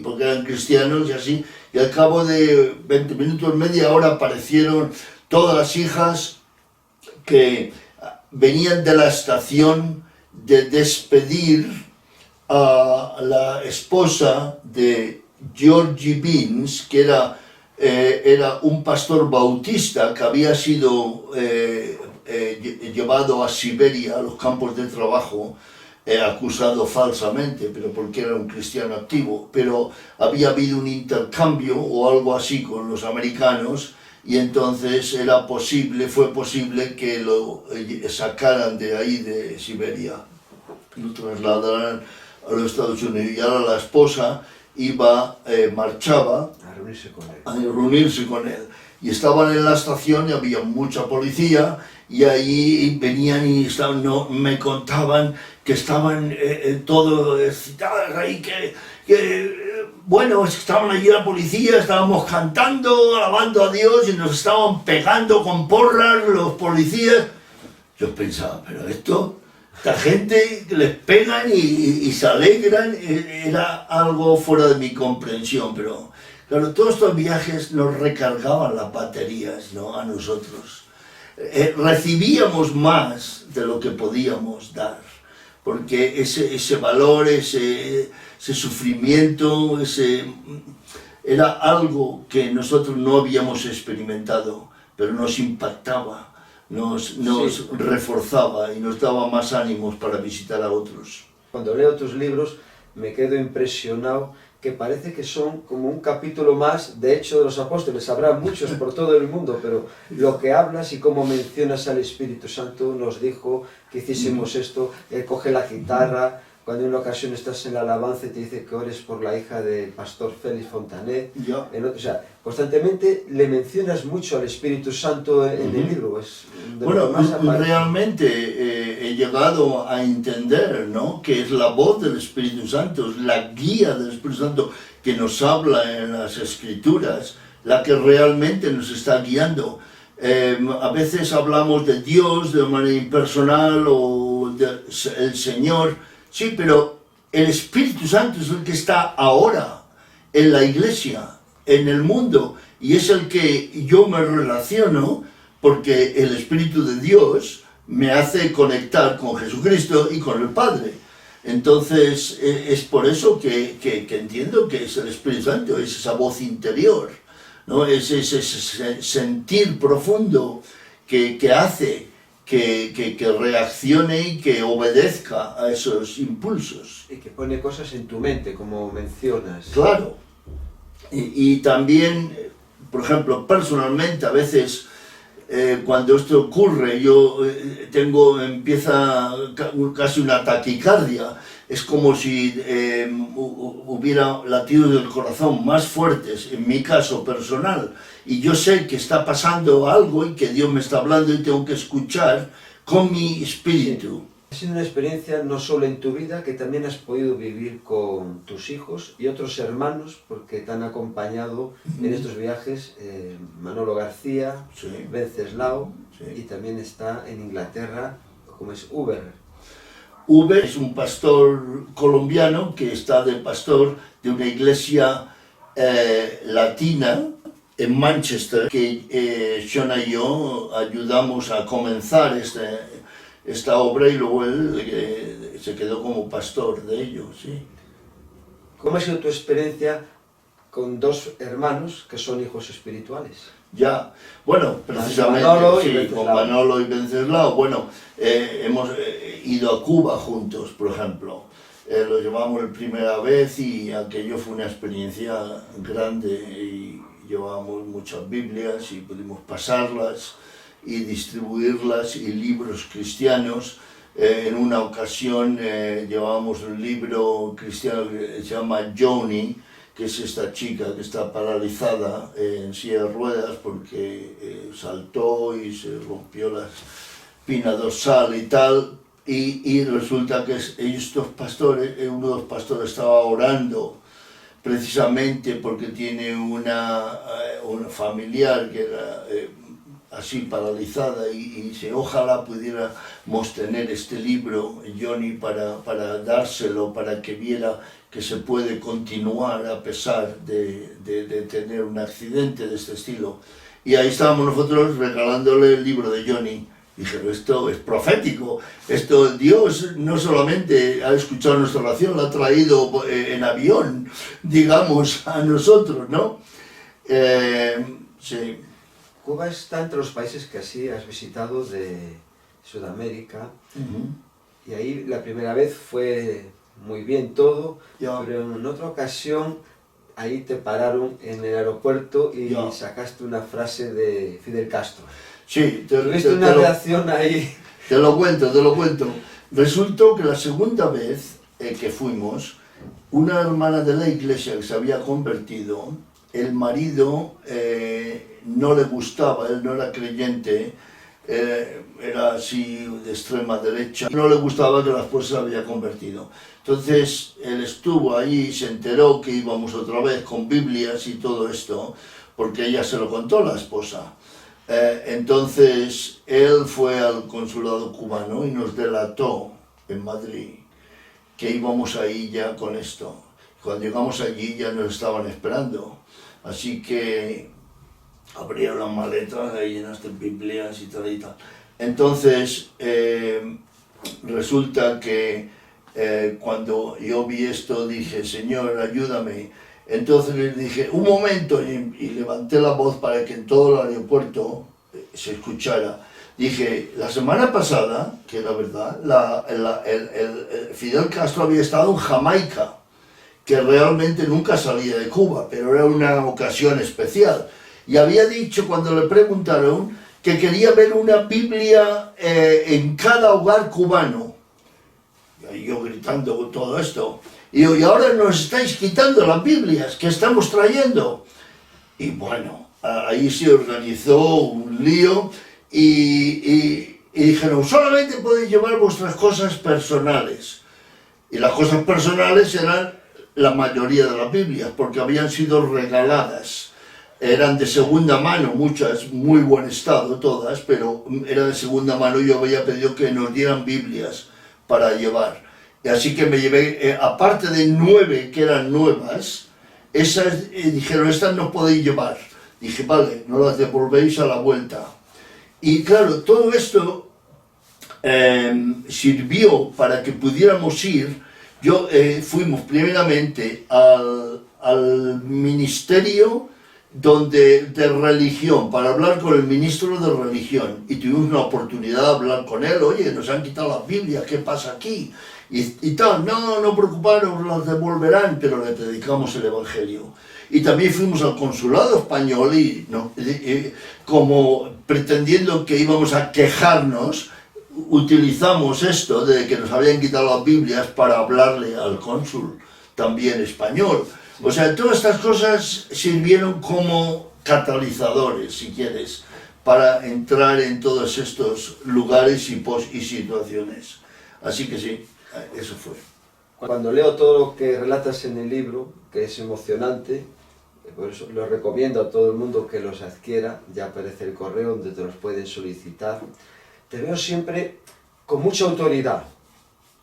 C: porque eran cristianos y así. Y al cabo de 20 minutos, media hora, aparecieron todas las hijas que venían de la estación de despedir a la esposa de Georgi Beans, que era un pastor bautista que había sido llevado a Siberia, a los campos de trabajo, acusado falsamente, pero porque era un cristiano activo. Pero había habido un intercambio o algo así con los americanos, y entonces fue posible que lo sacaran de ahí, de Siberia. lo trasladaran a los Estados Unidos. Y ahora la esposa marchaba
B: A reunirse con él.
C: a reunirse con él. Y estaban en la estación y había mucha policía y ahí venían y me contaban que estaban todos excitados ahí, bueno, estaban allí la policía, estábamos cantando, alabando a Dios y nos estaban pegando con porras los policías. Yo pensaba, pero esta gente que les pegan y se alegran, era algo fuera de mi comprensión, pero claro, todos estos viajes nos recargaban las baterías, ¿no?, a nosotros. Recibíamos más de lo que podíamos dar, porque ese valor, ese sufrimiento, era algo que nosotros no habíamos experimentado, pero nos impactaba. Nos reforzaba y nos daba más ánimos para visitar a otros.
B: Cuando leo tus libros me quedo impresionado, que parece que son como un capítulo más de Hechos de los Apóstoles. Habrá muchos por todo el mundo, pero lo que hablas y cómo mencionas al Espíritu Santo, nos dijo que hiciésemos esto, él coge la guitarra, cuando en una ocasión estás en la alabanza y te dice que ores por la hija del pastor Félix Fontanet,
C: Ya.
B: o sea, constantemente le mencionas mucho al Espíritu Santo en el libro. Es de
C: Bueno,
B: lo que más aparece.
C: realmente he llegado a entender, ¿no?, que es la voz del Espíritu Santo, es la guía del Espíritu Santo que nos habla en las Escrituras, la que realmente nos está guiando. A veces hablamos de Dios de manera impersonal o del Señor, sí, pero el Espíritu Santo es el que está ahora en la iglesia, en el mundo, y es el que yo me relaciono, porque el Espíritu de Dios me hace conectar con Jesucristo y con el Padre. Entonces es por eso que entiendo que es el Espíritu Santo, es esa voz interior, ¿no?, es ese sentir profundo que hace que reaccione y que obedezca a esos impulsos.
B: Y que pone cosas en tu mente, como mencionas.
C: Claro. Y también, por ejemplo, personalmente, a veces cuando esto ocurre, yo empieza casi una taquicardia. Es como si hubiera latidos del corazón más fuertes, en mi caso personal, y yo sé que está pasando algo y que Dios me está hablando y tengo que escuchar con mi espíritu.
B: Ha sido una experiencia no solo en tu vida, que también has podido vivir con tus hijos y otros hermanos, porque te han acompañado en estos viajes, Manolo García,
C: Sí.
B: Wenceslao,
C: Sí.
B: y también está en Inglaterra, como es Uber.
C: Uber es un pastor colombiano que está de pastor de una iglesia latina en Manchester, que Shona y yo ayudamos a comenzar esta obra y luego él se quedó como pastor de ellos. Sí.
B: ¿Cómo ha sido tu experiencia con dos hermanos que son hijos espirituales?
C: Ya, bueno, precisamente
B: Manolo y
C: sí,
B: Wenceslao.
C: con Manolo y Wenceslao, bueno, hemos ido a Cuba juntos, por ejemplo. Lo llevamos la primera vez y aquello fue una experiencia grande y llevábamos muchas Biblias y pudimos pasarlas y distribuirlas y libros cristianos. En una ocasión llevábamos un libro cristiano que se llama Joni, que es esta chica que está paralizada en silla de ruedas porque saltó y se rompió la espina dorsal y tal, y resulta que estos pastores, uno de los pastores estaba orando precisamente porque tiene una familiar que era así paralizada y dice, ojalá pudiéramos tener este libro, Johnny, para dárselo, para que viera que se puede continuar a pesar de tener un accidente de este estilo. Y ahí estábamos nosotros regalándole el libro de Johnny. Dije, esto es profético, esto Dios no solamente ha escuchado nuestra oración, la ha traído en avión, digamos, a nosotros, ¿no? Sí.
B: Cuba está entre los países que así has visitado de Sudamérica, y ahí la primera vez fue muy bien todo,
C: Ya.
B: pero en otra ocasión ahí te pararon en el aeropuerto y
C: Ya.
B: sacaste una frase de Fidel Castro.
C: Sí,
B: Tuviste una reacción ahí.
C: Te lo cuento. resultó que la segunda vez que fuimos, una hermana de la iglesia que se había convertido, el marido no le gustaba, él no era creyente, era así de extrema derecha, no le gustaba que la esposa se había convertido. Entonces él estuvo ahí, se enteró que íbamos otra vez con Biblias y todo esto, porque ella se lo contó a la esposa. Entonces él fue al consulado cubano y nos delató en Madrid que íbamos ahí ya con esto. Cuando llegamos allí ya nos estaban esperando, así que abrieron las maletas ahí llenas de Biblias y tal y tal. Entonces resulta que cuando yo vi esto dije, Señor, ayúdame. Entonces le dije, un momento, y levanté la voz para que en todo el aeropuerto se escuchara. Dije, la semana pasada, que era verdad, Fidel Castro había estado en Jamaica, que realmente nunca salía de Cuba, pero era una ocasión especial. Y había dicho, cuando le preguntaron, que quería ver una Biblia en cada hogar cubano. Y yo gritando con todo esto. Y yo, y ahora nos estáis quitando las Biblias que estamos trayendo. Y bueno, ahí se organizó un lío y dijeron, solamente podéis llevar vuestras cosas personales. Y las cosas personales eran la mayoría de las Biblias, porque habían sido regaladas. Eran de segunda mano, muchas, muy buen estado todas, pero era de segunda mano y yo había pedido que nos dieran Biblias para llevar. Y así que me llevé, aparte de 9 que eran nuevas, esas dijeron, estas no podéis llevar. Dije, vale, no las devolvéis a la vuelta. Y claro, todo esto sirvió para que pudiéramos ir. Fuimos primeramente al ministerio de religión, para hablar con el ministro de religión, y tuvimos una oportunidad de hablar con él. Oye, nos han quitado las Biblias, ¿qué pasa aquí? Y tal, no preocuparos, las devolverán, pero le predicamos el Evangelio. Y también fuimos al consulado español como pretendiendo que íbamos a quejarnos, utilizamos esto de que nos habían quitado las Biblias para hablarle al cónsul también español. O sea, todas estas cosas sirvieron como catalizadores, si quieres, para entrar en todos estos lugares y situaciones. Así que sí, eso fue.
B: Cuando leo todo lo que relatas en el libro, que es emocionante, por eso lo recomiendo a todo el mundo que los adquiera, ya aparece el correo donde te los pueden solicitar. Te veo siempre con mucha autoridad.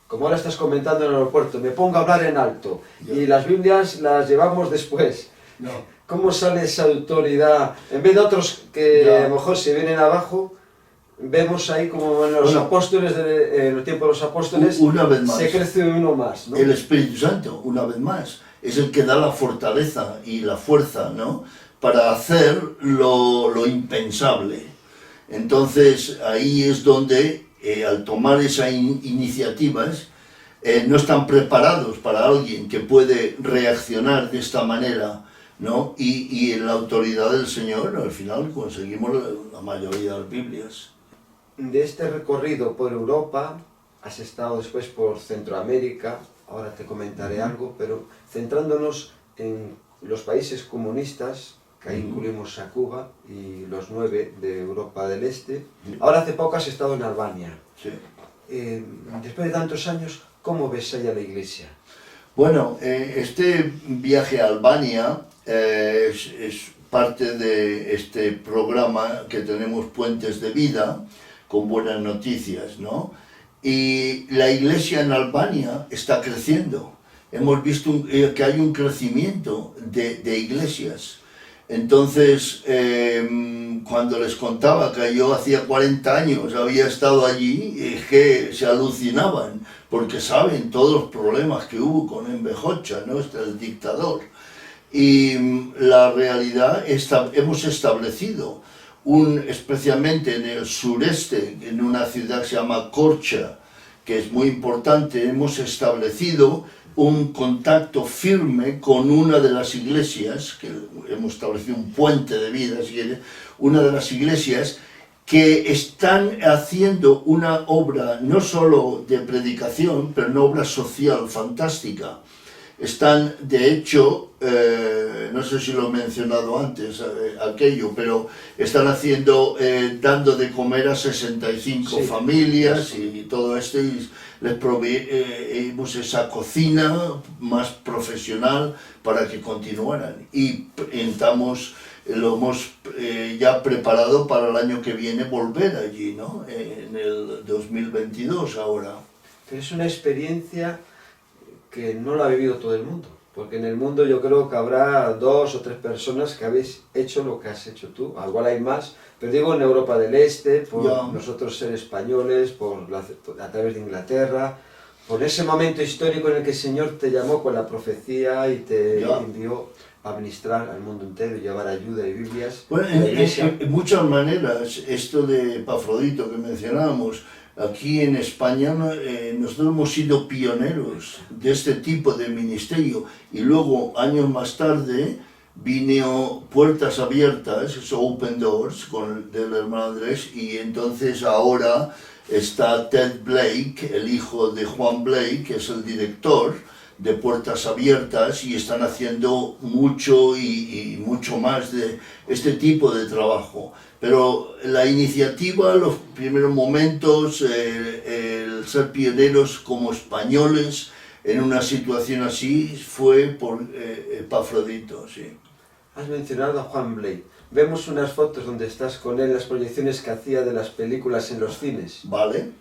B: Como ahora estás comentando en el aeropuerto, me pongo a hablar en alto y las Biblias las llevamos después.
C: No.
B: ¿Cómo sale esa autoridad? En vez de otros que a lo mejor se vienen abajo, vemos ahí como en los apóstoles, en el tiempo de los apóstoles,
C: una vez más,
B: se crece uno más, ¿no?
C: El Espíritu Santo, una vez más, es el que da la fortaleza y la fuerza, ¿no?, para hacer lo impensable. Entonces ahí es donde al tomar esas iniciativas no están preparados para alguien que puede reaccionar de esta manera, ¿no? Y en la autoridad del Señor al final conseguimos la mayoría de las Biblias.
B: De este recorrido por Europa, has estado después por Centroamérica, ahora te comentaré algo, pero centrándonos en los países comunistas, que ahí incluimos a Cuba y los 9 de Europa del Este. Ahora hace poco has estado en Albania.
C: Sí.
B: Después de tantos años, ¿cómo ves allá la iglesia?
C: Bueno, este viaje a Albania es parte de este programa que tenemos, Puentes de Vida, con buenas noticias, ¿no? Y la iglesia en Albania está creciendo. Hemos visto que hay un crecimiento de iglesias. Entonces, cuando les contaba que yo hacía 40 años había estado allí, es que se alucinaban, porque saben todos los problemas que hubo con Envejocha, ¿no?, el dictador. Y la realidad, hemos establecido, especialmente en el sureste, en una ciudad que se llama Corcha, que es muy importante, hemos establecido un contacto firme con una de las iglesias, que hemos establecido un puente de vida, si quieres, una de las iglesias que están haciendo una obra no solo de predicación, pero una obra social fantástica. Están, de hecho, no sé si lo he mencionado antes, aquello, pero están haciendo, dando de comer a 65
B: Sí,
C: familias
B: eso.
C: y todo esto, y les proveímos esa cocina más profesional para que continuaran. Y lo hemos ya preparado para el año que viene volver allí, ¿no? En el 2022 ahora.
B: Pero es una experiencia que no la ha vivido todo el mundo, porque en el mundo yo creo que habrá 2 o 3 personas que habéis hecho lo que has hecho tú, igual hay más, pero digo en Europa del Este, por
C: Ya.
B: nosotros ser españoles, a través de Inglaterra, por ese momento histórico en el que el Señor te llamó con la profecía y te
C: Ya.
B: envió a ministrar al mundo entero y llevar ayuda y Biblias
C: Bueno,
B: a la iglesia.
C: en muchas maneras, esto de Epafrodito que mencionábamos, aquí en España nosotros hemos sido pioneros de este tipo de ministerio y luego, años más tarde, vino Puertas Abiertas, es Open Doors, del hermano Andrés, y entonces ahora está Ted Blake, el hijo de Juan Blake, que es el director de Puertas Abiertas, y están haciendo mucho y mucho más de este tipo de trabajo. Pero la iniciativa, los primeros momentos, el ser pioneros como españoles en una situación así fue por Epafrodito, sí.
B: Has mencionado a Juan Blake. Vemos unas fotos donde estás con él en las proyecciones que hacía de las películas en los cines.
C: ¿Vale?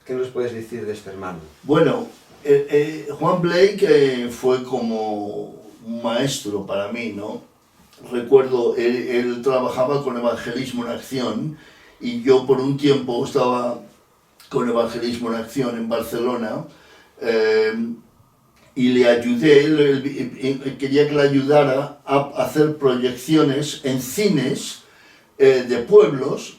B: ¿Qué nos puedes decir de este hermano?
C: Bueno, Juan Blake fue como un maestro para mí, ¿no? Recuerdo, él trabajaba con Evangelismo en Acción y yo por un tiempo estaba con Evangelismo en Acción en Barcelona y le ayudé, él quería que le ayudara a hacer proyecciones en cines de pueblos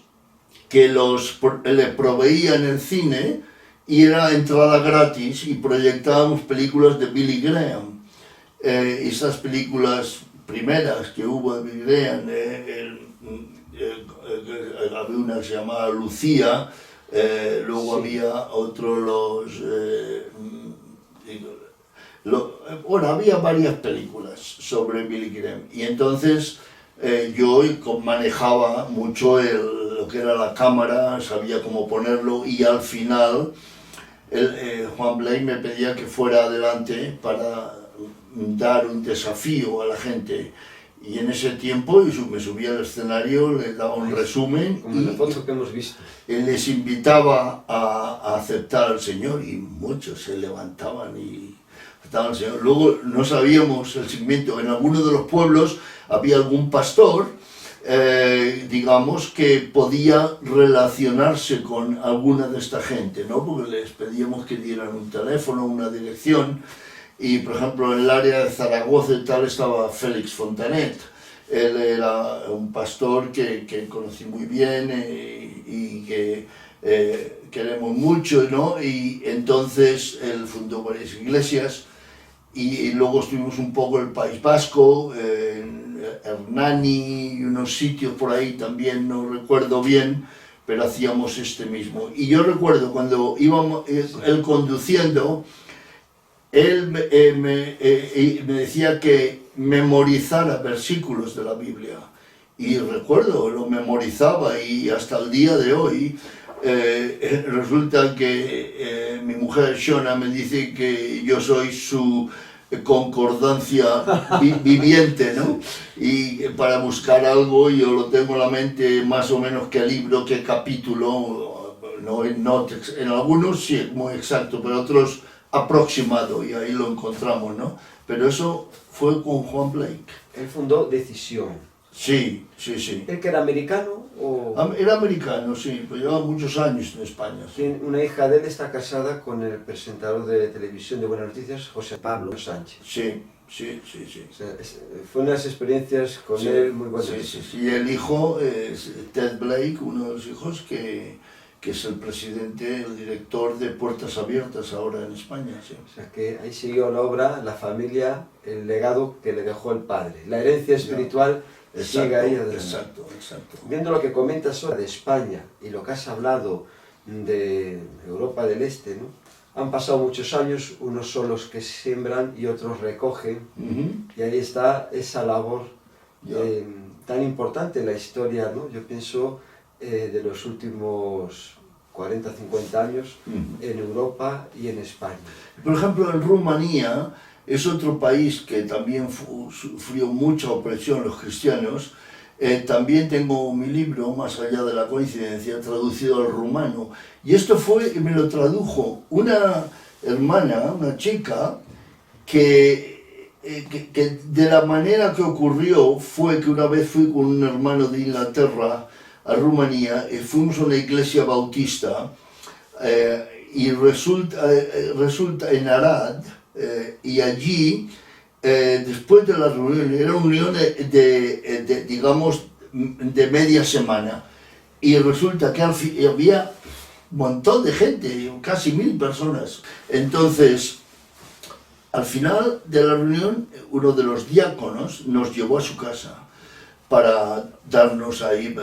C: que le proveían el cine y era entrada gratis y proyectábamos películas de Billy Graham. Esas películas primeras que hubo de Billy Graham, había una que se llamaba Lucía, luego
B: Sí.
C: había bueno, había varias películas sobre Billy Graham y entonces yo manejaba mucho lo que era la cámara, sabía cómo ponerlo y al final Juan Blake me pedía que fuera adelante para dar un desafío a la gente y en ese tiempo me subía al escenario, les daba un resumen
B: Como en la
C: y
B: foto que hemos visto.
C: les invitaba a aceptar al Señor y muchos se levantaban y aceptaban al Señor. Luego no sabíamos el seguimiento, en algunos de los pueblos había algún pastor, digamos, que podía relacionarse con alguna de esta gente, ¿no? Porque les pedíamos que dieran un teléfono, una dirección, y por ejemplo en el área de Zaragoza y tal estaba Félix Fontanet. Él era un pastor que conocí muy bien y que queremos mucho, ¿no? Y entonces él fundó varias iglesias y luego estuvimos un poco en el País Vasco, en Hernani y unos sitios por ahí también, no recuerdo bien, pero hacíamos este mismo. Y yo recuerdo cuando íbamos él conduciendo, él me decía que memorizara versículos de la Biblia. Y recuerdo, lo memorizaba y hasta el día de hoy resulta que mi mujer Shona me dice que yo soy su concordancia viviente, ¿no? Y para buscar algo yo lo tengo en la mente más o menos qué libro, qué capítulo, no en algunos sí, muy exacto, pero otros aproximado y ahí lo encontramos, ¿no? Pero eso fue con Juan Blake.
B: Él fundó Decisión.
C: Sí, sí, sí.
B: ¿Él que era americano o...?
C: Era americano, sí, pero llevaba muchos años en España. Sí.
B: Una hija de él está casada con el presentador de televisión de Buenas Noticias, José Pablo Sánchez.
C: Sí, sí, sí, sí.
B: O sea, fue unas experiencias con
C: Sí,
B: él muy buenas.
C: sí, sí, sí. Y el hijo es Ted Blake, uno de los hijos que que es el presidente, el director de Puertas Abiertas ahora en España. Sí.
B: O sea que ahí siguió la obra, la familia, el legado que le dejó el padre. La herencia espiritual sigue ahí adelante.
C: Exacto, exacto.
B: Viendo lo que comentas ahora de España y lo que has hablado de Europa del Este, ¿no? Han pasado muchos años, unos son los que siembran y otros recogen, y ahí está esa labor tan importante en la historia, ¿no? Yo pienso de los últimos 40, 50 años en Europa y en España.
C: Por ejemplo, en Rumanía es otro país que también sufrió mucha opresión los cristianos. También tengo mi libro, Más allá de la coincidencia, traducido al rumano. Y esto fue, me lo tradujo una hermana, una chica, que de la manera que ocurrió fue que una vez fui con un hermano de Inglaterra a Rumanía, fuimos a una iglesia bautista, y resulta en Arad, y allí, después de la reunión, era una reunión digamos, de media semana, y resulta que había un montón de gente, casi 1000 personas. Entonces, al final de la reunión, uno de los diáconos nos llevó a su casa para darnos ahí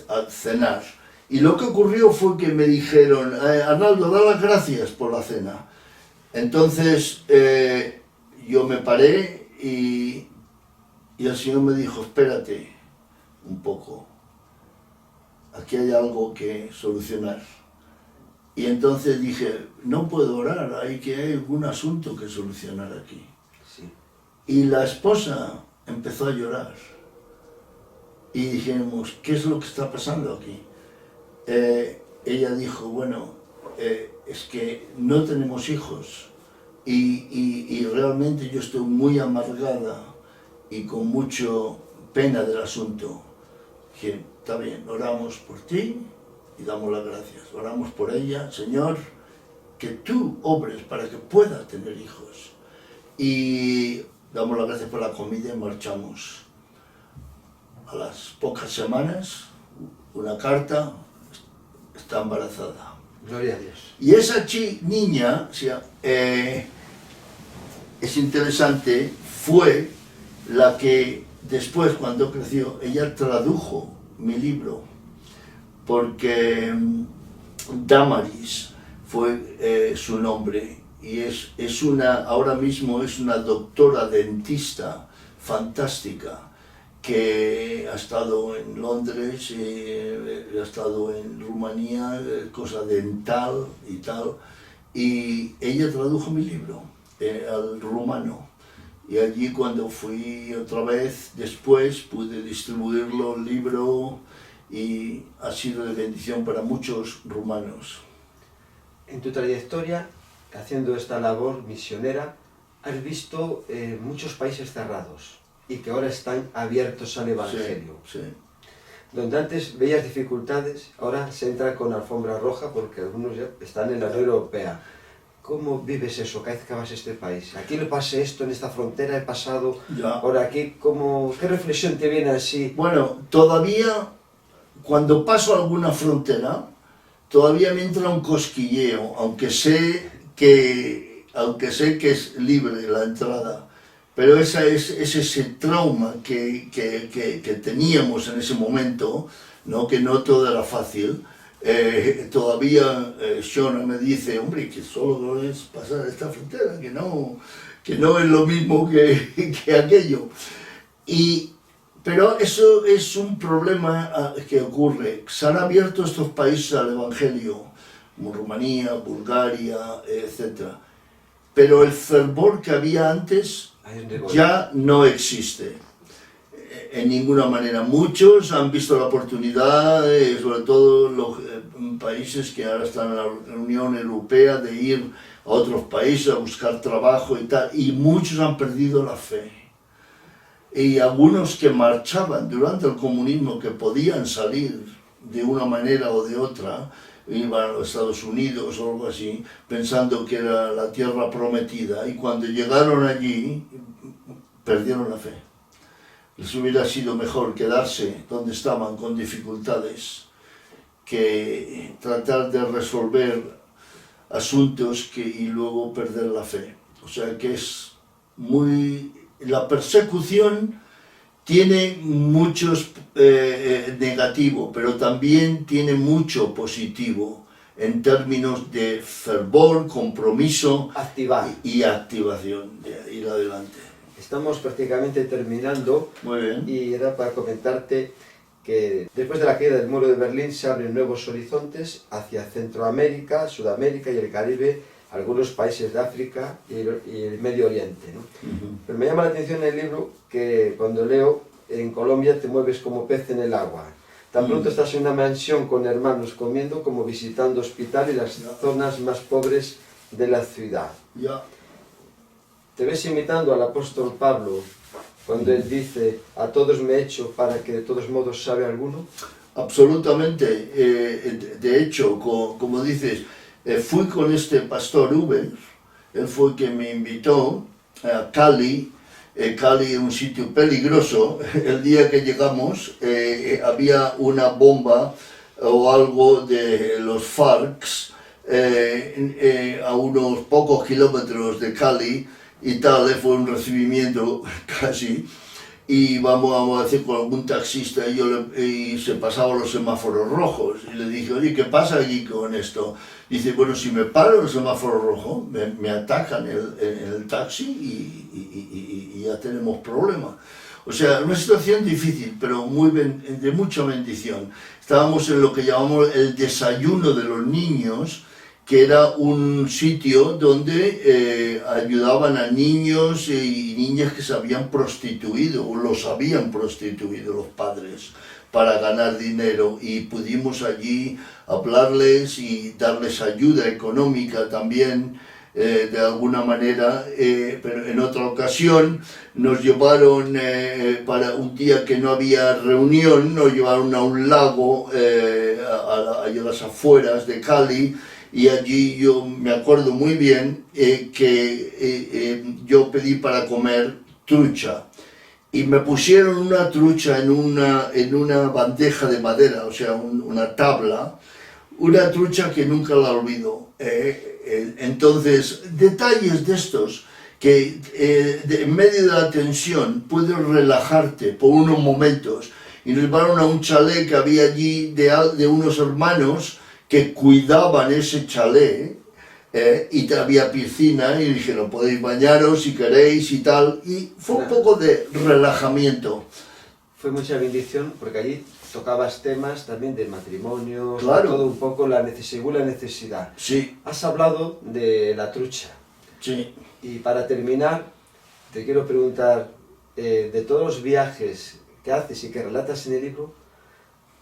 C: a cenar. Y lo que ocurrió fue que me dijeron, Arnaldo, da las gracias por la cena. Entonces yo me paré y el Señor me dijo, espérate un poco, aquí hay algo que solucionar. Y entonces dije, no puedo orar, hay algún asunto que solucionar aquí.
B: Sí.
C: Y la esposa empezó a llorar. Y dijimos, ¿qué es lo que está pasando aquí? Ella dijo, bueno, es que no tenemos hijos y realmente yo estoy muy amargada y con mucho pena del asunto. Dije, está bien, oramos por ti y damos las gracias. Oramos por ella, Señor, que tú obres para que pueda tener hijos. Y damos las gracias por la comida y marchamos. A las pocas semanas, una carta, está embarazada.
B: Gloria a Dios.
C: Y esa niña, o sea, es interesante, fue la que después, cuando creció, ella tradujo mi libro, porque Damaris fue su nombre, y ahora mismo es una doctora dentista fantástica, que ha estado en Londres, ha estado en Rumanía, cosa dental y tal, y ella tradujo mi libro al rumano. Y allí cuando fui otra vez, después pude distribuirlo, el libro, y ha sido de bendición para muchos rumanos.
B: En tu trayectoria, haciendo esta labor misionera, has visto muchos países cerrados y que ahora están abiertos al Evangelio.
C: Sí, sí.
B: Donde antes veías dificultades, ahora se entra con alfombra roja porque algunos ya están en la Unión Europea. ¿Cómo vives eso cada vez que vas a este país? Aquí le pasé esto, en esta frontera he pasado,
C: Ya.
B: ahora aquí, ¿qué reflexión te viene así?
C: Bueno, todavía, cuando paso alguna frontera, todavía me entra un cosquilleo, aunque sé que es libre la entrada. Pero es ese trauma que teníamos en ese momento, ¿no? Que no todo era fácil. Todavía Shona me dice, hombre, que solo es pasar esta frontera, que no es lo mismo que aquello. Pero eso es un problema que ocurre. Se han abierto estos países al Evangelio, como Rumanía, Bulgaria, etc. Pero el fervor que había antes ya no existe en ninguna manera. Muchos han visto la oportunidad, sobre todo los países que ahora están en la Unión Europea, de ir a otros países a buscar trabajo y tal, y muchos han perdido la fe. Y algunos que marchaban durante el comunismo, que podían salir de una manera o de otra, iban a los Estados Unidos o algo así, pensando que era la tierra prometida, y cuando llegaron allí, perdieron la fe. Les hubiera sido mejor quedarse donde estaban con dificultades. que tratar de resolver asuntos y luego perder la fe. O sea que es muy... La persecución tiene muchos negativo, pero también tiene mucho positivo en términos de fervor, compromiso
B: Activar.
C: y activación de ir adelante.
B: Estamos prácticamente terminando
C: Muy bien.
B: y era para comentarte que después de la caída del muro de Berlín se abren nuevos horizontes hacia Centroamérica, Sudamérica y el Caribe, algunos países de África y el Medio Oriente, ¿no? Pero me llama la atención en el libro que cuando leo, en Colombia te mueves como pez en el agua. Tan pronto estás en una mansión con hermanos comiendo como visitando hospital y las zonas más pobres de la ciudad.
C: Ya.
B: Te ves imitando al apóstol Pablo cuando él dice, a todos me he hecho para que de todos modos sabe alguno.
C: Absolutamente. De hecho, como dices, fui con este pastor Uber, él fue quien me invitó a Cali. Cali es un sitio peligroso. El día que llegamos había una bomba o algo de los FARC a unos pocos kilómetros de Cali y tal, fue un recibimiento casi. Y vamos a decir con algún taxista y se pasaban los semáforos rojos y le dije, oye, ¿qué pasa aquí con esto? Dice, bueno, si me paro el semáforo rojo, me atacan el taxi y ya tenemos problemas. O sea, una situación difícil, pero de mucha bendición. Estábamos en lo que llamamos el desayuno de los niños, que era un sitio donde ayudaban a niños y niñas que se habían prostituido, o los habían prostituido los padres, para ganar dinero, y pudimos allí hablarles y darles ayuda económica también, de alguna manera, pero en otra ocasión nos llevaron, para un día que no había reunión, nos llevaron a un lago, a las afueras de Cali, y allí yo me acuerdo muy bien que yo pedí para comer trucha. Y me pusieron una trucha en una bandeja de madera, o sea, una tabla, una trucha que nunca la olvido. Entonces, detalles de estos, que en medio de la tensión puedes relajarte por unos momentos. Y nos llevaron a un chalet que había allí de unos hermanos que cuidaban ese chalet, y había piscina, y dijeron, podéis bañaros si queréis y tal, y fue un poco de relajamiento.
B: Fue mucha bendición porque allí tocabas temas también de matrimonio,
C: Claro.
B: todo un poco según la necesidad.
C: Sí,
B: Has hablado de la trucha
C: sí.
B: y para terminar te quiero preguntar, de todos los viajes que haces y que relatas en el libro,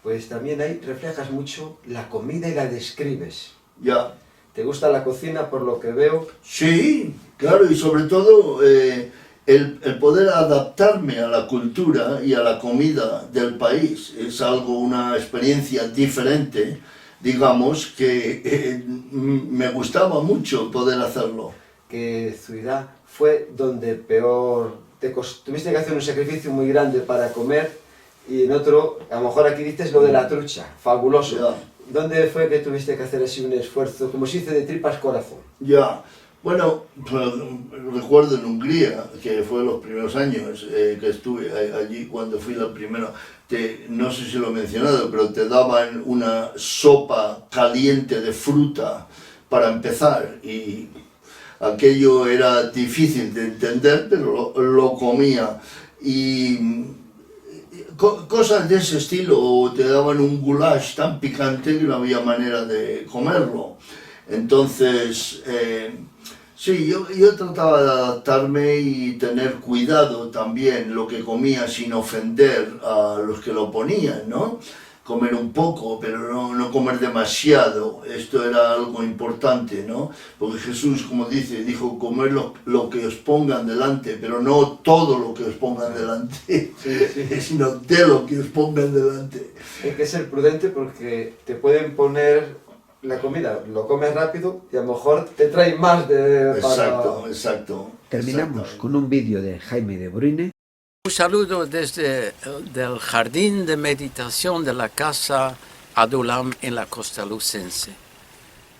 B: pues también ahí reflejas mucho la comida y la describes.
C: Ya.
B: ¿Te gusta la cocina por lo que veo?
C: Sí, claro, y sobre todo el poder adaptarme a la cultura y a la comida del país es una experiencia diferente, digamos, que me gustaba mucho poder hacerlo.
B: ¿Qué ciudad fue donde peor tuviste que hacer un sacrificio muy grande para comer? Y en otro, a lo mejor aquí dices lo de la trucha, fabuloso.
C: Ya.
B: ¿Dónde fue que tuviste que hacer así un esfuerzo, como se dice, de tripas corazón?
C: Ya, bueno, recuerdo en Hungría, que fue los primeros años que estuve allí cuando fui la primera, no sé si lo he mencionado, pero te daban una sopa caliente de fruta para empezar, y aquello era difícil de entender, pero lo comía. Y cosas de ese estilo, o te daban un goulash tan picante que no había manera de comerlo. Entonces, sí, yo trataba de adaptarme y tener cuidado también lo que comía sin ofender a los que lo ponían, ¿no? Comer un poco, pero no comer demasiado. Esto era algo importante, ¿no? Porque Jesús, como dijo, comer lo que os pongan delante, pero no todo lo que os pongan delante, sí. Sino de lo que os pongan delante.
B: Hay que ser prudente porque te pueden poner la comida, lo comes rápido y a lo mejor te trae más de...
C: Exacto.
D: Terminamos con un vídeo de Jaime de Bruyne.
E: Un saludo desde el jardín de meditación de la casa Adulam en la costa lucense.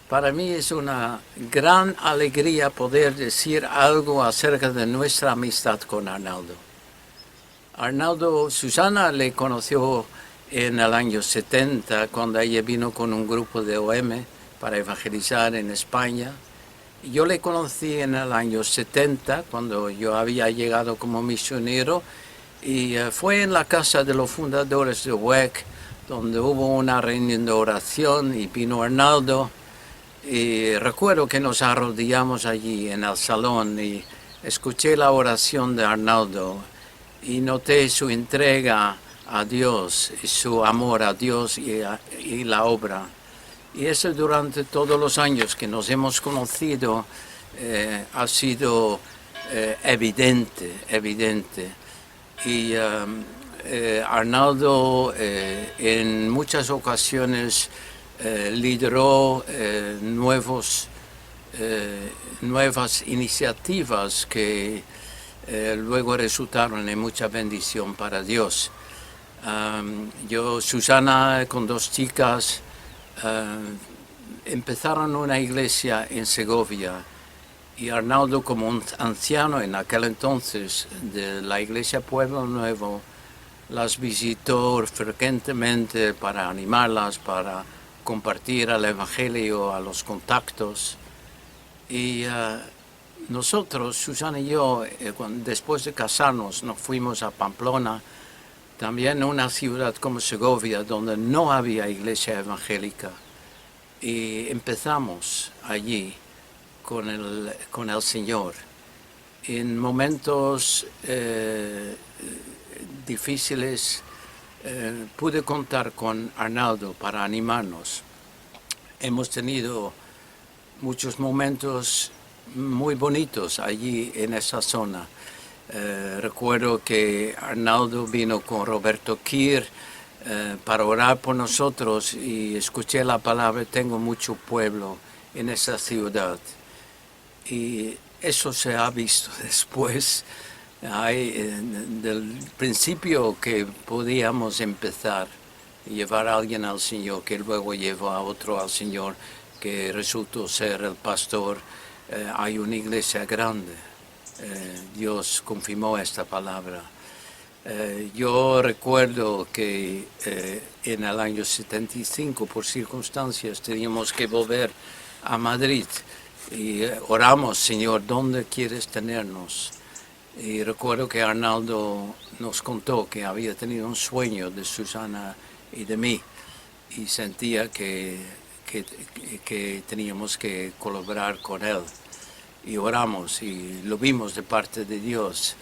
E: Para mí es una gran alegría poder decir algo acerca de nuestra amistad con Arnaldo. Arnaldo, Susana le conoció en el año 70, cuando ella vino con un grupo de OM para evangelizar en España. Yo le conocí en el año 70, cuando yo había llegado como misionero, y fue en la casa de los fundadores de WEC, donde hubo una reunión de oración y vino Arnaldo. Y recuerdo que nos arrodillamos allí en el salón y escuché la oración de Arnaldo y noté su entrega a Dios, y su amor a Dios y la obra. Y eso durante todos los años que nos hemos conocido ha sido evidente. Y Arnaldo en muchas ocasiones lideró nuevas iniciativas que luego resultaron en mucha bendición para Dios. Susana con 2 chicas empezaron una iglesia en Segovia y Arnaldo, como un anciano en aquel entonces de la iglesia Pueblo Nuevo, las visitó frecuentemente para animarlas, para compartir el evangelio a los contactos. Y nosotros, Susana y yo, después de casarnos, nos fuimos a Pamplona, también una ciudad como Segovia, donde no había iglesia evangélica. Y empezamos allí con el Señor. En momentos difíciles pude contar con Arnaldo para animarnos. Hemos tenido muchos momentos muy bonitos allí en esa zona. Recuerdo que Arnaldo vino con Roberto Kir para orar por nosotros y escuché la palabra "tengo mucho pueblo" en esa ciudad. Y eso se ha visto después. Del principio que podíamos empezar y llevar a alguien al Señor, que luego llevó a otro al Señor, que resultó ser el pastor, hay una iglesia grande. Dios confirmó esta palabra. Yo recuerdo que en el año 75, por circunstancias, teníamos que volver a Madrid y oramos: Señor, ¿dónde quieres tenernos? Y recuerdo que Arnaldo nos contó que había tenido un sueño de Susana y de mí y sentía que teníamos que colaborar con él. Y oramos y lo vimos de parte de Dios.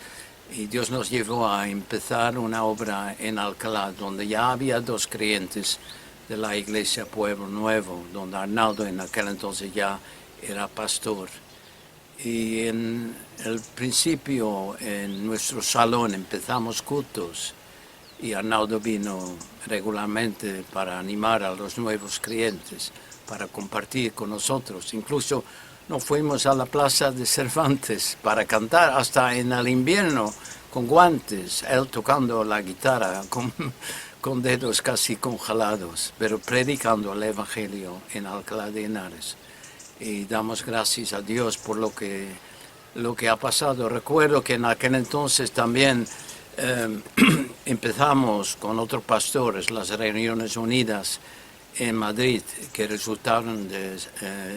E: Y Dios nos llevó a empezar una obra en Alcalá, donde ya había 2 creyentes de la iglesia Pueblo Nuevo, donde Arnaldo en aquel entonces ya era pastor. Y en el principio, en nuestro salón, empezamos cultos y Arnaldo vino regularmente para animar a los nuevos creyentes, para compartir con nosotros. Incluso nos fuimos a la plaza de Cervantes para cantar hasta en el invierno con guantes, él tocando la guitarra con dedos casi congelados, pero predicando el evangelio en Alcalá de Henares. Y damos gracias a Dios por lo que ha pasado. Recuerdo que en aquel entonces también empezamos con otros pastores las reuniones unidas en Madrid, que resultaron de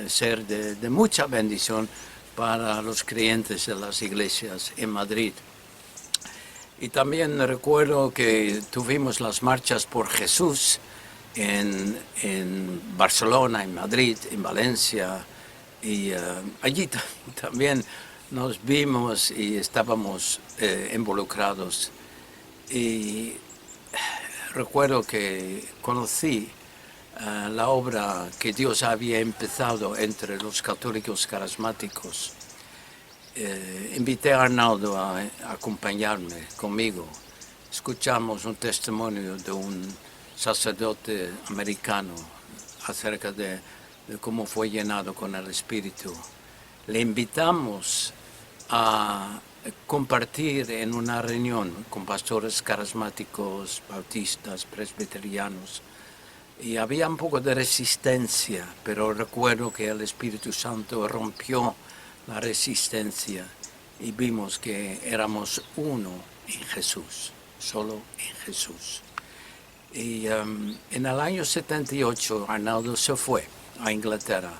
E: ser de mucha bendición para los creyentes de las iglesias en Madrid. Y también recuerdo que tuvimos las marchas por Jesús en Barcelona, en Madrid, en Valencia, y allí también nos vimos y estábamos involucrados. Y recuerdo que conocí la obra que Dios había empezado entre los católicos carismáticos. Invité a Arnaldo a acompañarme conmigo. Escuchamos un testimonio de un sacerdote americano acerca de cómo fue llenado con el Espíritu. Le invitamos a compartir en una reunión con pastores carismáticos, bautistas, presbiterianos, Y había un poco de resistencia, pero recuerdo que el Espíritu Santo rompió la resistencia y vimos que éramos uno en Jesús, solo en Jesús. Y en el año 78 Arnaldo se fue a Inglaterra.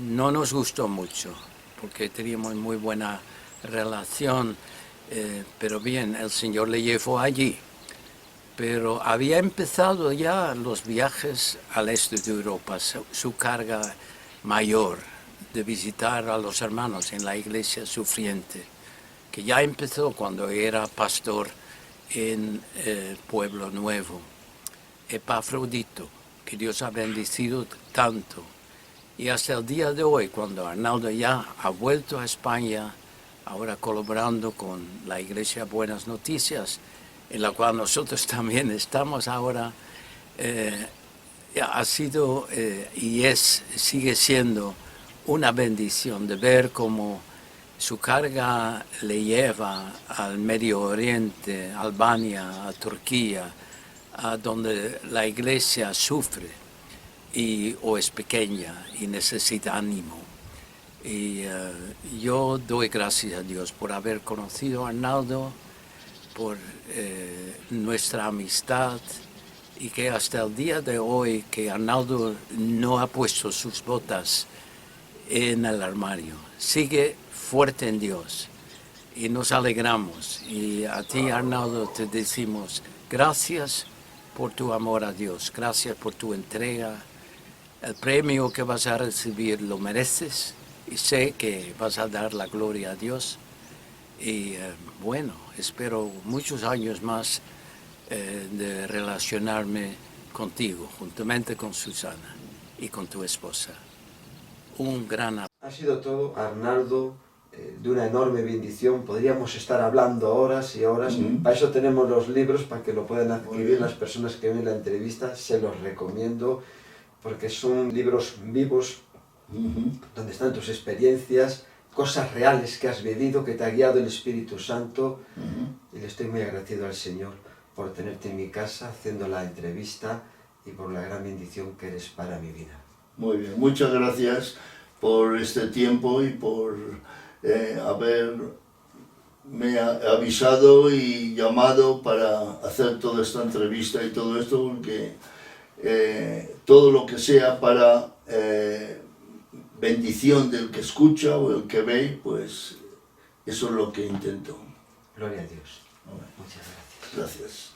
E: No nos gustó mucho porque teníamos muy buena relación, pero bien, el Señor le llevó allí. Pero había empezado ya los viajes al este de Europa, su carga mayor de visitar a los hermanos en la iglesia sufriente, que ya empezó cuando era pastor en Pueblo Nuevo. Epafrodito, que Dios ha bendecido tanto. Y hasta el día de hoy, cuando Arnaldo ya ha vuelto a España, ahora colaborando con la Iglesia Buenas Noticias, en la cual nosotros también estamos ahora, ha sido sigue siendo una bendición de ver cómo su carga le lleva al Medio Oriente, a Albania, a Turquía, a donde la iglesia sufre o es pequeña y necesita ánimo. Y yo doy gracias a Dios por haber conocido a Arnaldo, por nuestra amistad, y que hasta el día de hoy que Arnaldo no ha puesto sus botas en el armario, sigue fuerte en Dios y nos alegramos. Y a ti, Arnaldo, te decimos gracias por tu amor a Dios, gracias por tu entrega. El premio que vas a recibir lo mereces y sé que vas a dar la gloria a Dios. Y bueno, espero muchos años más de relacionarme contigo, juntamente con Susana y con tu esposa. Un gran abrazo.
B: Ha sido todo, Arnaldo, de una enorme bendición. Podríamos estar hablando horas y horas. Para eso tenemos los libros, para que lo puedan adquirir las personas que ven la entrevista. Se los recomiendo, porque son libros vivos, donde están tus experiencias, cosas reales que has vivido, que te ha guiado el Espíritu Santo. Y le estoy muy agradecido al Señor por tenerte en mi casa, haciendo la entrevista, y por la gran bendición que eres para mi vida.
C: Muy bien, muchas gracias por este tiempo y por haberme avisado y llamado para hacer toda esta entrevista y todo esto, porque todo lo que sea para bendición del que escucha o el que ve, pues eso es lo que intento.
B: Gloria a Dios. Muchas gracias.
C: Gracias.